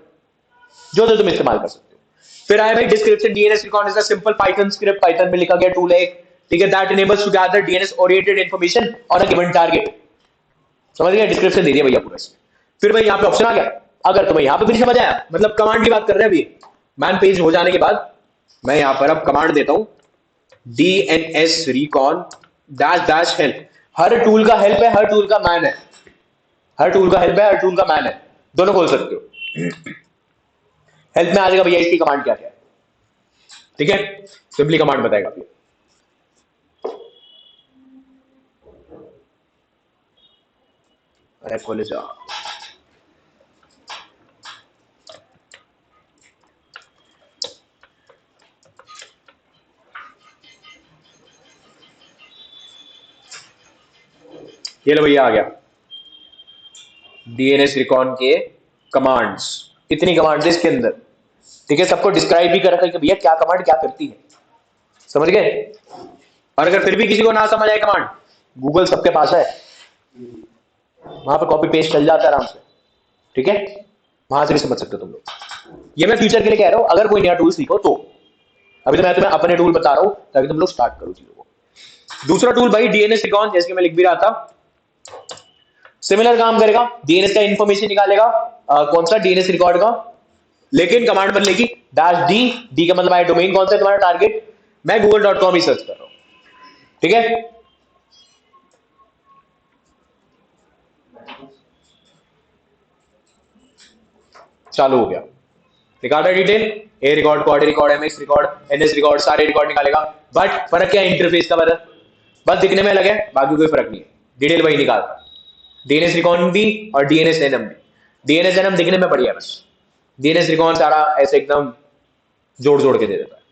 जो तो तुम इस्तेमाल कर सकते हो। फिर आया भाई description, DNS record is a simple Python script, Python में लिखा गया टूल है, ठीक है, that enables to gather DNS oriented information on a given target, समझ गए, डिस्क्रिप्शन दे दिया भैया पूरा इसमें। फिर भाई यहाँ पे ऑप्शन आ गया, अगर तुम्हें यहाँ पे भी नहीं समझ आया, मतलब कमांड की बात कर रहे हैं अभी, मैन पेज हो जाने के बाद मैं यहाँ पर अब कमांड देता हूं, DNS recon dash dash help, हर टूल का हेल्प है, हर टूल का मैन है, हर टूल का हेल्प है, हर टूल का मैन है, दोनों खोल सकते हो। हेल्प में आ जाएगा भैया इसकी कमांड क्या क्या है, ठीक है, सिंपली कमांड बताएगा आपको, अरे खोले जा, ये लो भैया आ गया, डीएनएस रिकॉन के कमांड्स, कितनी कमांड्स है इसके अंदर, ठीक है, सबको डिस्क्राइब भी कर रखा है कि भैया क्या कमांड क्या करती है, समझ गए। और अगर फिर भी किसी को ना समझ आए कमांड, गूगल सबके पास है, वहां पर कॉपी पेस्ट चल जाता है आराम से, ठीक है, वहां से भी समझ सकते हो तुम लोग, ये मैं फ्यूचर के लिए कह रहा हूं, अगर कोई नया टूल सीखो तो, अभी तो मैं तुम्हें अपने टूल बता रहा हूं ताकि तुम लोग स्टार्ट करो चीजों को। दूसरा टूल भाई डीएनएस रिकॉन, जैसे कि मैं लिख भी रहा था, सिमिलर काम करेगा, डीएनएस का इंफॉर्मेशन निकालेगा, कौन सा डीएनएस रिकॉर्ड का, लेकिन कमांड बदलेगी, डैश डी, डी का मतलब है डोमेन कौन सा है तुम्हारा टारगेट, मैं google.com ही सर्च कर रहा हूं, ठीक है, चालू हो गया, record detail, A record, quad record, MX record, NS record, सारे रिकॉर्ड निकालेगा, बट फर्क क्या है इंटरफेस का, बस दिखने में अलग है, बाकी कोई फर्क नहीं है, डिटेल वही निकालता, डीएनएस रिकॉन भी और डीएनएस एनएम भी, डीएनएस एनएम दिखने में बढ़िया, बस डीएनएस रिकॉन सारा ऐसे एकदम जोड़ जोड़ के दे देता है,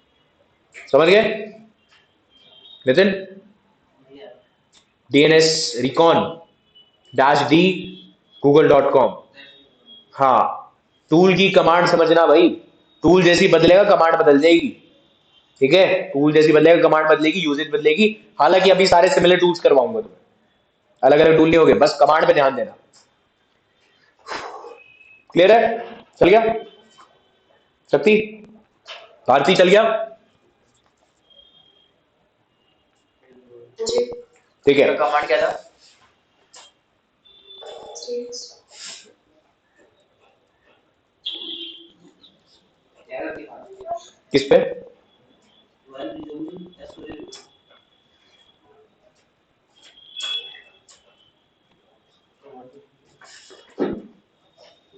समझ गए Nitin, DNS recon dash D google.com, हाँ, टूल की कमांड समझना भाई, टूल जैसी बदलेगा कमांड बदल जाएगी, ठीक है, टूल जैसी बदलेगा कमांड बदलेगी, यूजेज बदलेगी, हालांकि अभी सारे सिमिलर टूल्स करवाऊंगा तुम्हें, अलग अलग टूल नहीं होंगे, बस कमांड पे ध्यान देना, क्लियर है, चल गया, शक्ति, भारती चल गया, जी, ठीक है, कमांड क्या था? yes, एरर दिखा रहा है किस पे? while resuming SQL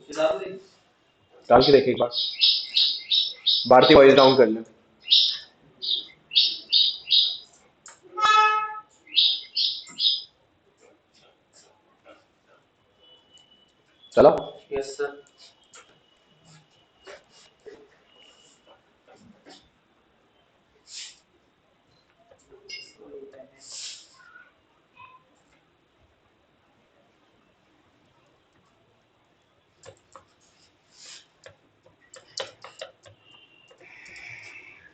फिलहाल तो डाल के देखे एक बार, भारती वॉइस डाउन कर ले। चलो yes sir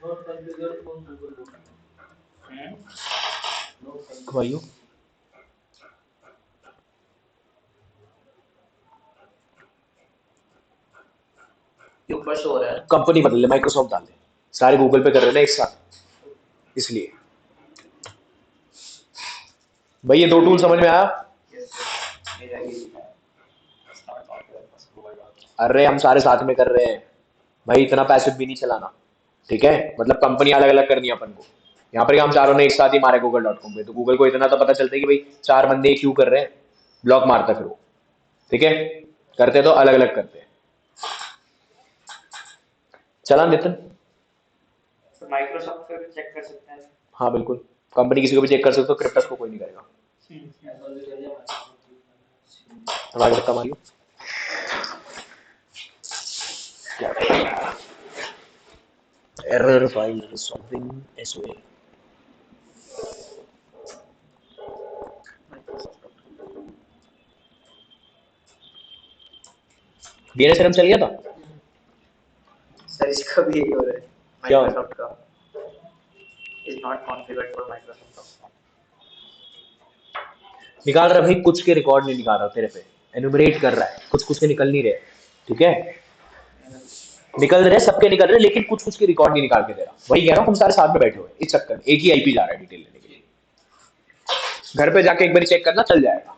note configure on Google dot घुमाइयो। ये ऊपर शो हो रहा है कंपनी बदल ले, माइक्रोसॉफ्ट डाल दे, सारे गूगल पे कर रहे हैं ना एक साथ, इसलिए। भाई ये 2 टूल समझ में आया? यस सर मेरा ये लिखा है स्टार्ट कॉन्फ़िगर बस गूगल डॉट अरे हम सारे साथ में कर रहे हैं भाई, इतना पैसिव भी नहीं चलाना, ठीक है? मतलब कंपनी अलग अलग करनी है अपन को। यहाँ पर हम चारों ने एक साथ ही मारे google.com पे, तो गूगल को इतना तो पता चलता है कि भाई 4 बंदे क्यों कर रहे हैं, ब्लॉक मारता फिर वो, ठीक है? करते तो अलग अलग करते हैं। चला नितिन? तो माइक्रोसॉफ्ट पे भी चेक कर सकते हैं हाँ बिल्कुल, कंपनी किसी को भी चेक कर सकते हो, क्रिप्टस को कोई नहीं करेगा। ऐसा भी कर लिया हमारे धक्का Mario. Error file solving SOA. DNS चल गया था? सर इसका भी यही हो रहा है क्या हो? माइक्रोसॉफ्ट का is not configured for Microsoft निकाल रहा भाई, कुछ के रिकॉर्ड नहीं निकाल रहा तेरे पे, एनुमरेट कर रहा है, कुछ कुछ के निकल नहीं रहे, ठीक है? निकल रहे सबके निकल रहे, लेकिन कुछ कुछ के रिकॉर्ड नहीं निकाल के दे रहा। वही कह रहा हूँ, हम सारे साथ में बैठे हुए हैं इस चक्कर में, एक ही आईपी जा रहा है डिटेल लेने के लिए। घर पे जाके एक बार चेक करना, चल जाएगा।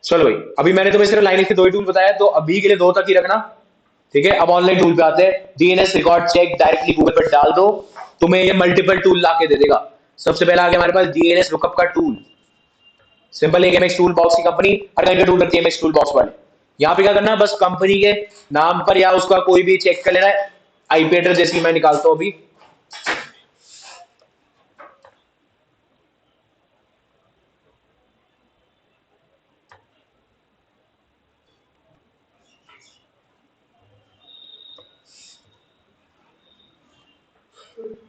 चलो भाई, अभी मैंने तुम्हें सिर्फ लाइनक्स के 2 ही टूल बताया, तो अभी के लिए 2 तक ही रखना, ठीक है? अब ऑनलाइन टूल पे आते हैं। DNS record check directly Google पर डाल दो, तुम्हें ये मल्टीपल टूल ला के दे देगा। सबसे पहला आ गया हमारे पास डीएनएस लुकअप का टूल, सिंपल एक एमएक्स टूल बॉक्स की कंपनी, हर कहीं का टूल रखती है एमएक्स टूल बॉक्स वाले। यहाँ पे क्या करना है, बस कंपनी के नाम पर या उसका कोई भी चेक कर लेना है, आईपी एड्रेस जैसी मैं निकालता हूँ अभी।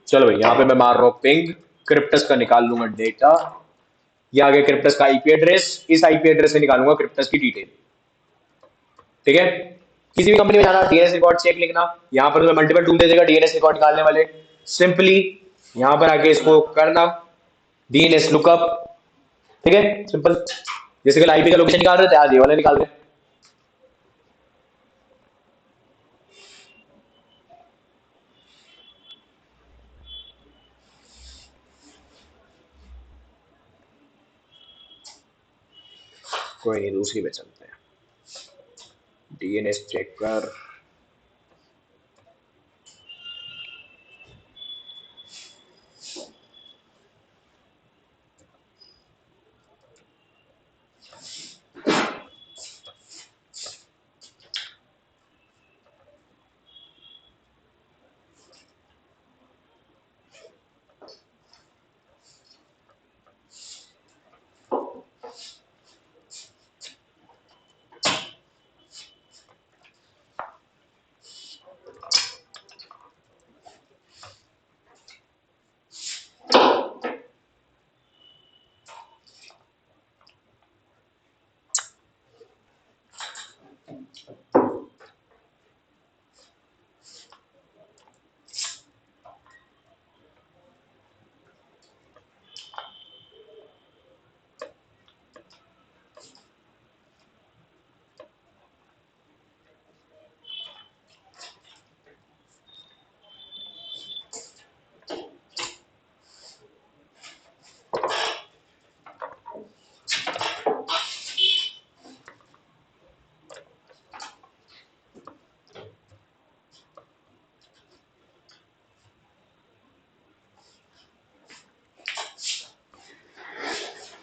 चलो भाई, यहाँ पे मैं मार रहा हूँ पिंग, क्रिप्टस का निकाल लूंगा डेटा, ये आ गया क्रिप्टस का आईपी एड्रेस, इस आईपी एड्रेस से निकालूंगा क्रिप्टस की डिटेल, ठीक है? किसी भी कंपनी में जाना, डीएनएस रिकॉर्ड चेक लिखना, यहाँ पर तुम्हें मल्टीपल टूल दे देगा डीएनएस रिकॉर्ड निकालने वाले। सिंपली यहाँ पर आके इसको करना, डीएनएस लुकअप, ठीक है? सिंपल, जैसे कि आईपी का लोकेशन निकाल रहे थे, आज ये वाले निकाल रहे हैं। कोई नहीं, दूसरी पे चलते हैं। डीएनएस चेक कर,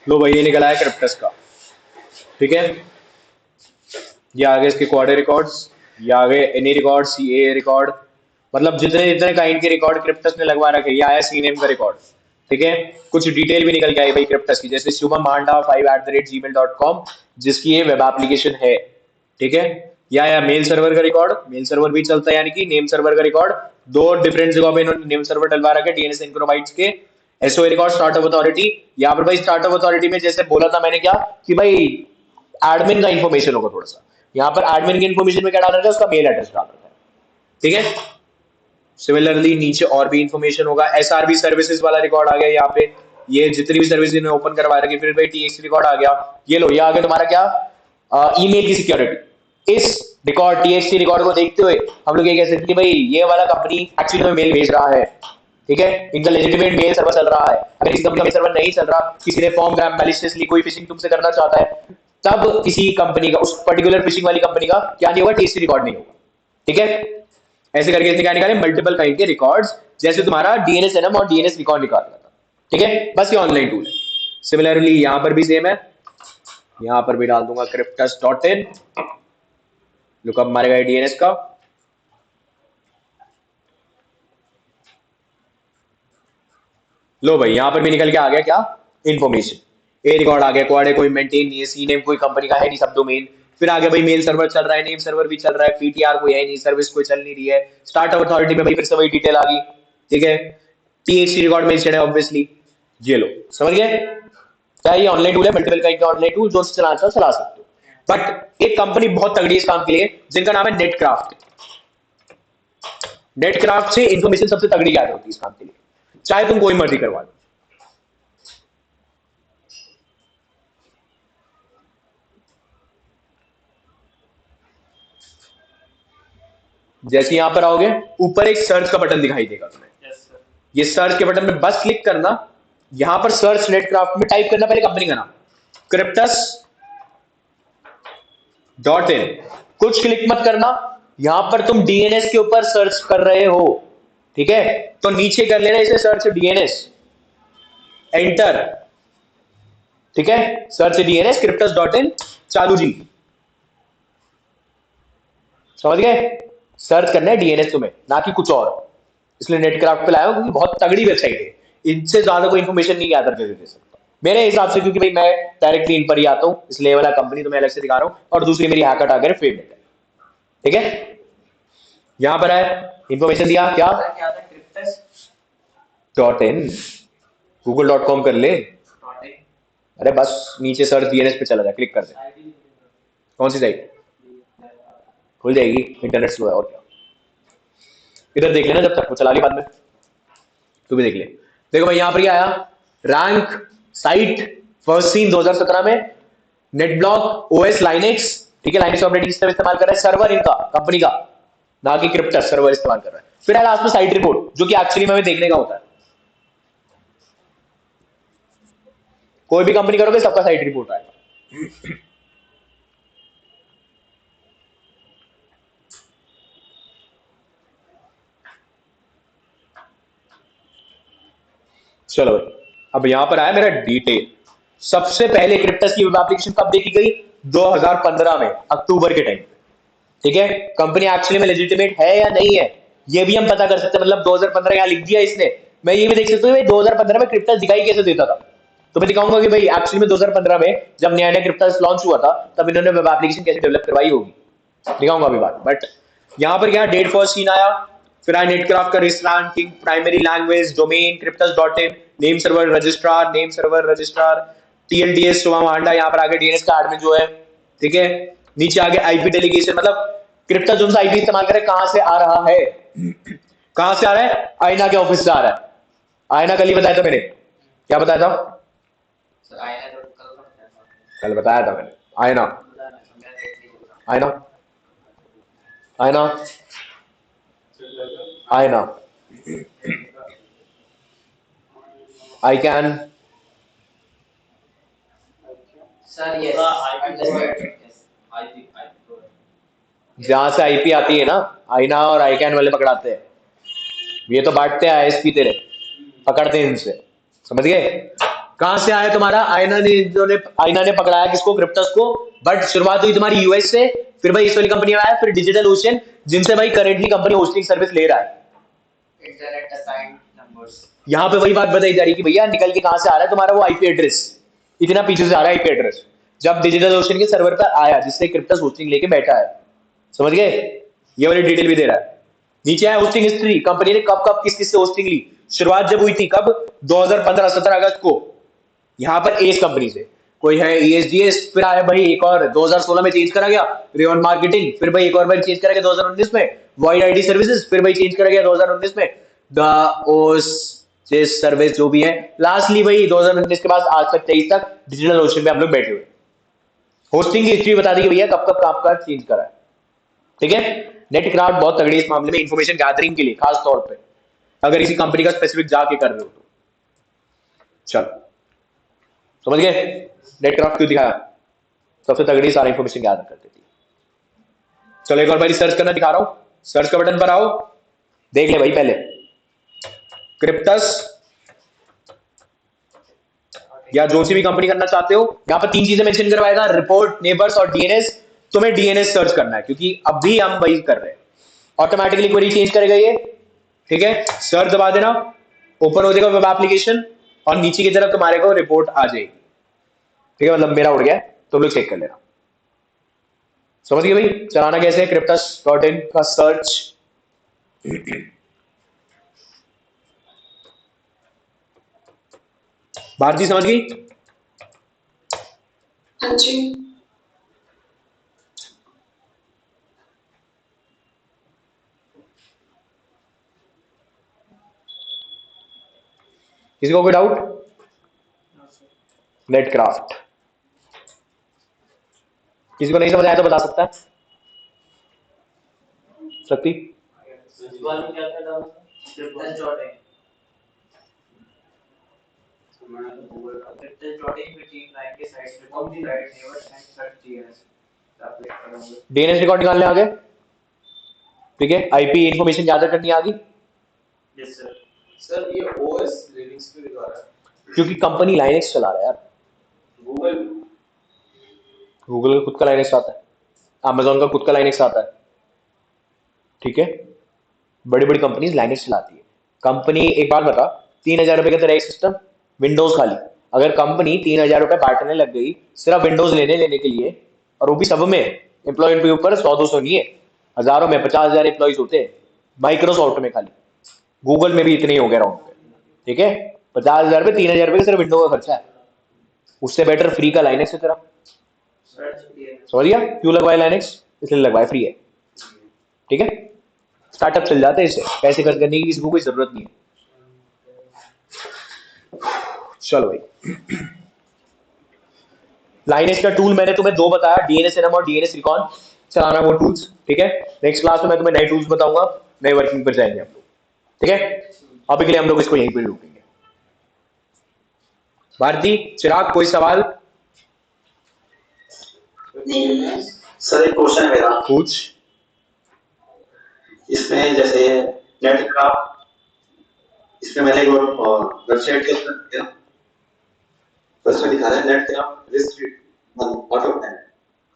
लो भाई ये निकला है क्रिप्टस का, ठीक है। ये आगे इसके क्वाडे रिकॉर्ड्स, ये आगे एनी रिकॉर्ड्स, ये रिकॉर्ड, मतलब जितने जितने काइंड के रिकॉर्ड क्रिप्टस ने लगवा रखे। ये आया सी नेम का रिकॉर्ड, ठीक है। कुछ डिटेल भी निकल के आई भाई क्रिप्टस की, जैसे शुभम मांडा 5@gmail.com, जिसकी ये वेब एप्लीकेशन है, ठीक है। या मेल सर्वर का रिकॉर्ड, मेल सर्वर भी चलता है, यानी कि नेम सर्वर का रिकॉर्ड। दो डिफरेंट जगहों पे इन्होंने नेम सर्वर डलवा रखे डीएनएस सिंक्रोनाइट्स के। SOA record start of authority, यहाँ पर भाई स्टार्ट ऑफ अथॉरिटी में जैसे बोला था मैंने क्या कि भाई एडमिन का इंफॉर्मेशन होगा थोड़ा सा, यहाँ पर एडमिन की इंफॉर्मेशन में क्या डाल रखा है, उसका मेल एड्रेस डाल रखा है, ठीक है। सिमिलरली नीचे और भी इंफॉर्मेशन होगा। एसआरबी सर्विसेज वाला रिकॉर्ड आ गया यहाँ पे, ये जितनी भी सर्विस इन्होंने ओपन करवा रखी। फिर भाई टीएक्स रिकॉर्ड आ गया, ये लो, ये आ गया तुम्हारा क्या, ईमेल की सिक्योरिटी। इस रिकॉर्ड टीएक्सटी रिकॉर्ड को देखते हुए हम लोग ये कह सकते हैं कि भाई ये वाला कंपनी एक्चुअली में मेल भेज रहा है, ठीक है। इनका लेजिटिमेट मेल सर्वर चल रहा है। अगर किसी कंपनी का सर्वर नहीं चल रहा, किसी ने फॉर्म ग्राम मैलिशियसली कोई फिशिंग तुमसे करना चाहता है, तब किसी कंपनी का, उस पर्टिकुलर फिशिंग वाली कंपनी का क्या नहीं होगा, टीएक्सटी रिकॉर्ड नहीं होगा, ठीक है। ऐसे करके इसने क्या निकाले, मल्टीपल काइंड के रिकॉर्ड्स, जैसे तुम्हारा डीएनएस एनएम और डीएनएस रिकॉर्ड निकाल रहा था, ठीक है। बस ये ऑनलाइन टूल है। सिमिलरली यहां पर भी सेम है, यहां पर भी डाल दूंगा cryptus.in, लुकअप मारेगा डीएनएस का। लो भाई यहां पर भी निकल के आ गया क्या, इंफॉर्मेशन। ए रिकॉर्ड आ गया, क्वाड है, कोई मेंटेन नहीं है, सी नेम कोई कंपनी का है नहीं, सब डोमेन। फिर आगे भाई मेल सर्वर चल रहा है, नेम सर्वर भी चल रहा है, पीटीआर कोई है नहीं, सर्विस कोई चल नहीं रही है। स्टार्ट ऑफ अथॉरिटी में भाई फिर से वही डिटेल आ गई, ठीक है। टीएक्सटी रिकॉर्ड मेंशन है ऑब्वियसली, ये लो, समझ गए क्या। ये ऑनलाइन टूल है, मल्टीपल काइंड का ऑनलाइन टूल, जो चलाना चाहो चला सकते हो। बट एक कंपनी बहुत तगड़ी है इस काम के लिए, जिनका नाम है नेटक्राफ्ट। नेटक्राफ्ट से इंफॉर्मेशन सबसे तगड़ी गैदर होती है इस काम के लिए, चाहे तुम कोई मर्जी करवा लो। जैसे यहां पर आओगे, ऊपर एक सर्च का बटन दिखाई देगा तुम्हें। ये सर्च के बटन में बस क्लिक करना, यहां पर सर्च नेटक्राफ्ट में टाइप करना पहले कंपनी का नाम cryptus.in, कुछ क्लिक मत करना। यहां पर तुम डीएनएस के ऊपर सर्च कर रहे हो, ठीक है, तो नीचे कर लेना इसे सर्च डीएनएस, एंटर, ठीक है। सर्च डीएनएस cryptus.in, चालू जी, समझ गए। सर्च करना है डीएनएस तुम्हें, ना कि कुछ और। इसलिए नेटक्राफ्ट पे लाया हूं क्योंकि बहुत तगड़ी वेबसाइट है, इनसे ज्यादा कोई इंफॉर्मेशन नहीं गैदर कर दे सकता मेरे हिसाब से, क्योंकि भाई मैं डायरेक्टली इन पर ही आता हूं, इसलिए वाला कंपनी तो मैं अलग से दिखा रहा हूं। और दूसरी मेरी हैकर टारगेट है फेवरेट है, ठीक है। यहां पर है इंफॉर्मेशन दिया क्या, क्या था .in, google.com कर ले। cryptus.in? अरे बस नीचे सर्च डीएनएस पे चला जा, क्लिक कर दे। कौन सी साइट खुल जाएगी, इंटरनेट स्लो है और क्या। इधर देख लेना, जब तक वो चला ली, बाद में तू भी देख ले। देखो भाई यहां पर क्या आया, रैंक साइट फर्स्ट सीन 2017 में, नेट ब्लॉक ओएस लाइनेक्स, ठीक है, लाइनेक्स ऑपरेटिंग सिस्टम इस्तेमाल कर रहा है, सर्वर इनका कंपनी का, ना कि क्रिप्टस सर्वर इस्तेमाल कर रहा है। फिर लास्ट में साइट रिपोर्ट, जो कि एक्चुअली में हमें देखने का होता है। कोई भी कंपनी करोगे सबका साइट रिपोर्ट आएगा। चलो भाई, अब यहां पर आया मेरा डिटेल। सबसे पहले क्रिप्टस की वेब एप्लीकेशन कब देखी गई, 2015 में, अक्टूबर के टाइम, ठीक है। कंपनी एक्चुअली में लेजिटिमेट है या नहीं है, ये भी हम पता कर सकते हैं। मतलब 2015 यहां लिख दिया इसने, मैं ये भी देख सकता हूँ 2015 में क्रिप्टस दिखाई कैसे देता था। तो मैं दिखाऊंगा कि भाई एक्चुअली में 2015 में जब नया नया क्रिप्टस लॉन्च हुआ था, तब इन्होंने वेब एप्लीकेशन कैसे डेवलप करवाई होगी, दिखाऊंगा अभी बात। बट यहां पर क्या डेट फर्स्ट सीन आया, फिर आया नेटक्राफ्ट का ranking, primary language, domain, cryptus.in, name server registrar, TLDs, सुबह मांडा, यहाँ पर आगे डीएनएस का एडमिन जो है, ठीक है। नीचे आगे आईपी डेलीगेशन, मतलब क्रिप्टस जो आईपी इस्तेमाल करे कहां से आ रहा है, कहां से आ रहा है, आईना के ऑफिस से आ रहा है। आईना कल ही बताया था मैंने, क्या बताया था, सर आईना तो कल बताया था मैंने, आईना आईना आईना आईना आई कैन, सर यस जहां से आईपी आती है ना, आईना और आई कैन वाले पकड़ाते हैं, ये तो बांटते हैं आईएसपी तेरे, पकड़ते हैं इनसे, समझ गए। कहां से आया तुम्हारा आईना ने पकड़ाया किसको, क्रिप्टस को, बट शुरुआत हुई तुम्हारी यूएस से, फिर भाई इस वाली कंपनी में आया, फिर डिजिटल ओशन, जिनसे भाई करेंटली कंपनी होस्टिंग सर्विस ले रहा है। Internet assigned numbers. यहाँ पे वही बात बताई जा रही है कि भैया निकल के कहां से आ रहा है तुम्हारा वो आईपी एड्रेस, इतना पीछे से आ रहा है आईपी एड्रेस, जब डिजिटल ओशन के सर्वर पर आया जिससे क्रिप्टस होस्टिंग लेके बैठा है। समझ गए? ये वाली डिटेल भी दे रहा है। नीचे है होस्टिंग हिस्ट्री, कंपनी ने कब कब किस किस से होस्टिंग ली, शुरुआत जब हुई थी कब, 2015 17 अगस्त को, यहाँ पर एस कंपनी से, कोई है ESDS, फिर आया भाई एक और 2016 में चेंज करा गया रेन मार्केटिंग, फिर भाई एक और बार चेंज करा गया 2019 में वॉइड आईडी सर्विसेज, फिर भाई चेंज करा गया 2019 में द ओस सर्विस जो भी है, लास्टली भाई 2019 के बाद आज तक 23 तक डिजिटल ओशन पे हम लोग बैठे हुए। होस्टिंग की हिस्ट्री बता दी कि भैया कब कब काम का चेंज करा है। ठीक है, नेटक्राफ्ट बहुत तगड़ी इस मामले में इंफॉर्मेशन गैदरिंग के लिए, खास तौर पे अगर इसी कंपनी का स्पेसिफिक जाके कर रहे हो तो। चलो समझ गए नेटक्राफ्ट क्यों दिखाया, सबसे तगड़ी सारी इंफॉर्मेशन गैदर कर देती है। चलो एक और बार सर्च करना दिखा रहा हूं, सर्च का बटन पर आओ, देख ले भाई पहले क्रिप्टस या जो सी भी कंपनी करना चाहते हो, यहां पर 3 चीजें मेंशन करवाएगा, रिपोर्ट, नेबर्स और डीएनएस। तुम्हें डीएनएस सर्च करना है क्योंकि अभी हम वही कर रहे हैं, ऑटोमेटिकली क्वेरी चेंज करेगा ये। ठीक है, सर्च दबा देना, ओपन हो जाएगा वेब एप्लीकेशन और नीचे की तरफ तुम्हारे को रिपोर्ट आ जाएगी। ठीक है, मतलब मेरा उड़ गया, तुम लोग चेक कर लेना। समझ गए भाई चलाना कैसे है Cryptus.in का सर्च। भारती समझ गई? हाँ जी। किसी को कोई डाउट? नेटक्राफ्ट किसी को नहीं समझ आया तो बता सकता है? शक्ति क्या क्या डाउन Cryptus.in Cryptus.in पे टीम लाइन के साइड पे कौन सी side neighbours and search DNS apply करूंगा। डीएनएस रिकॉर्ड निकालने आ गए। ठीक है, आईपी इंफॉर्मेशन ज्यादा करनी आ गई यस सर। सर ये ओएस लिनक्स पे दिखा रहा है, क्योंकि कंपनी लाइनेक्स चला रहा है यार। गूगल का खुद का लाइनेक्स आता है, अमेजोन का खुद का लाइनेक्स आता है। ठीक है, बड़ी बड़ी कंपनीज लाइनेक्स चलाती है। कंपनी एक बात बता, 3,000 रुपए का तेरा एक सिस्टम विंडोज खाली, अगर कंपनी 3,000 रुपए बांटने लग गई सिर्फ विंडोज लेने के लिए, और वो भी सब में एम्प्लॉय के ऊपर 100-200 नहीं है, हजारों में 50,000 एम्प्लॉयज होते हैं माइक्रोसॉफ्ट में खाली, गूगल में भी इतने ही हो गए राउंड पे। ठीक है, 50,000 रुपए 3,000 रुपए सिर्फ विंडो का खर्चा है, उससे बेटर फ्री का लाइनेक्स है तेरा। समझ गया क्यों लगवाया लाइनेक्स? इसलिए लगवाया, फ्री है। ठीक है, स्टार्टअप चल जाते हैं इससे, पैसे खर्च करने की किसी को कोई जरूरत नहीं है। चलो भाई, लाइनेक्स का टूल मैंने तुम्हें 2 बताया, डीएनएस एनएम और डीएनएस रिकॉन, चलाना वो टूल्स। ठीक है, नेक्स्ट क्लास में मैं तुम्हें नए टूल्स बताऊंगा, नए वर्किंग पर जाएंगे हम लोग। ठीक है, अभी के लिए हम लोग इसको यहीं पर रोकेंगे। भारती, चिराग, कोई सवाल? सर एक क्वेश्चन है मेरा, पूछ। इसमें जैसे नेटक्राफ्ट, इसमें मैंने एक वेबसाइट के ऊपर किया, उसमें दिखा रहा है नेटक्राफ्ट रिस्क ऑटो है।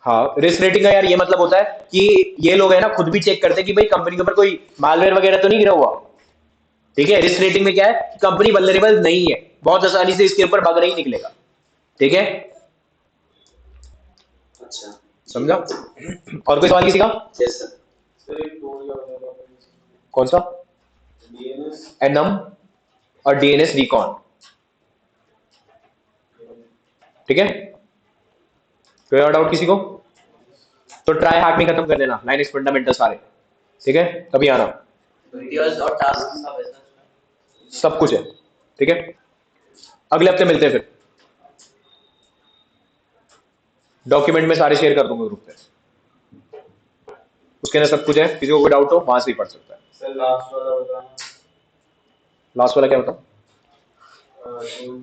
हाँ, रिस्क रेटिंग का यार ये मतलब होता है कि ये लोग है ना खुद भी चेक करते हैं कि भाई कंपनी के ऊपर कोई मालवेयर वगैरह तो नहीं गिरा हुआ। ठीक है, रिस्क रेटिंग में क्या है कि कंपनी वल्नरेबल नहीं है, बहुत आसानी से इसके ऊपर बग नहीं निकलेगा। ठीक है, अच्छा समझा? और कोई सवाल किसी का? Yes sir. सर एक टूल का बताओ कौन सा? डीएनएस एनम और डीएनएस रिकॉन। ठीक है, कोई और डाउट किसी को? तो ट्राई हैक में खत्म कर देना लाइनेक्स फंडामेंटल सारे। ठीक है, कभी आना, वीडियोस और टास्क सब है सर, सब कुछ है। ठीक है, अगले हफ्ते मिलते हैं फिर, डॉक्यूमेंट में सारे शेयर कर दूंगा ग्रुप पे, उसके अंदर सब कुछ है, किसी को कोई डाउट हो वहां से ही पढ़ सकता है। सर लास्ट वाला बताना, लास्ट वाला क्या बताऊं? जो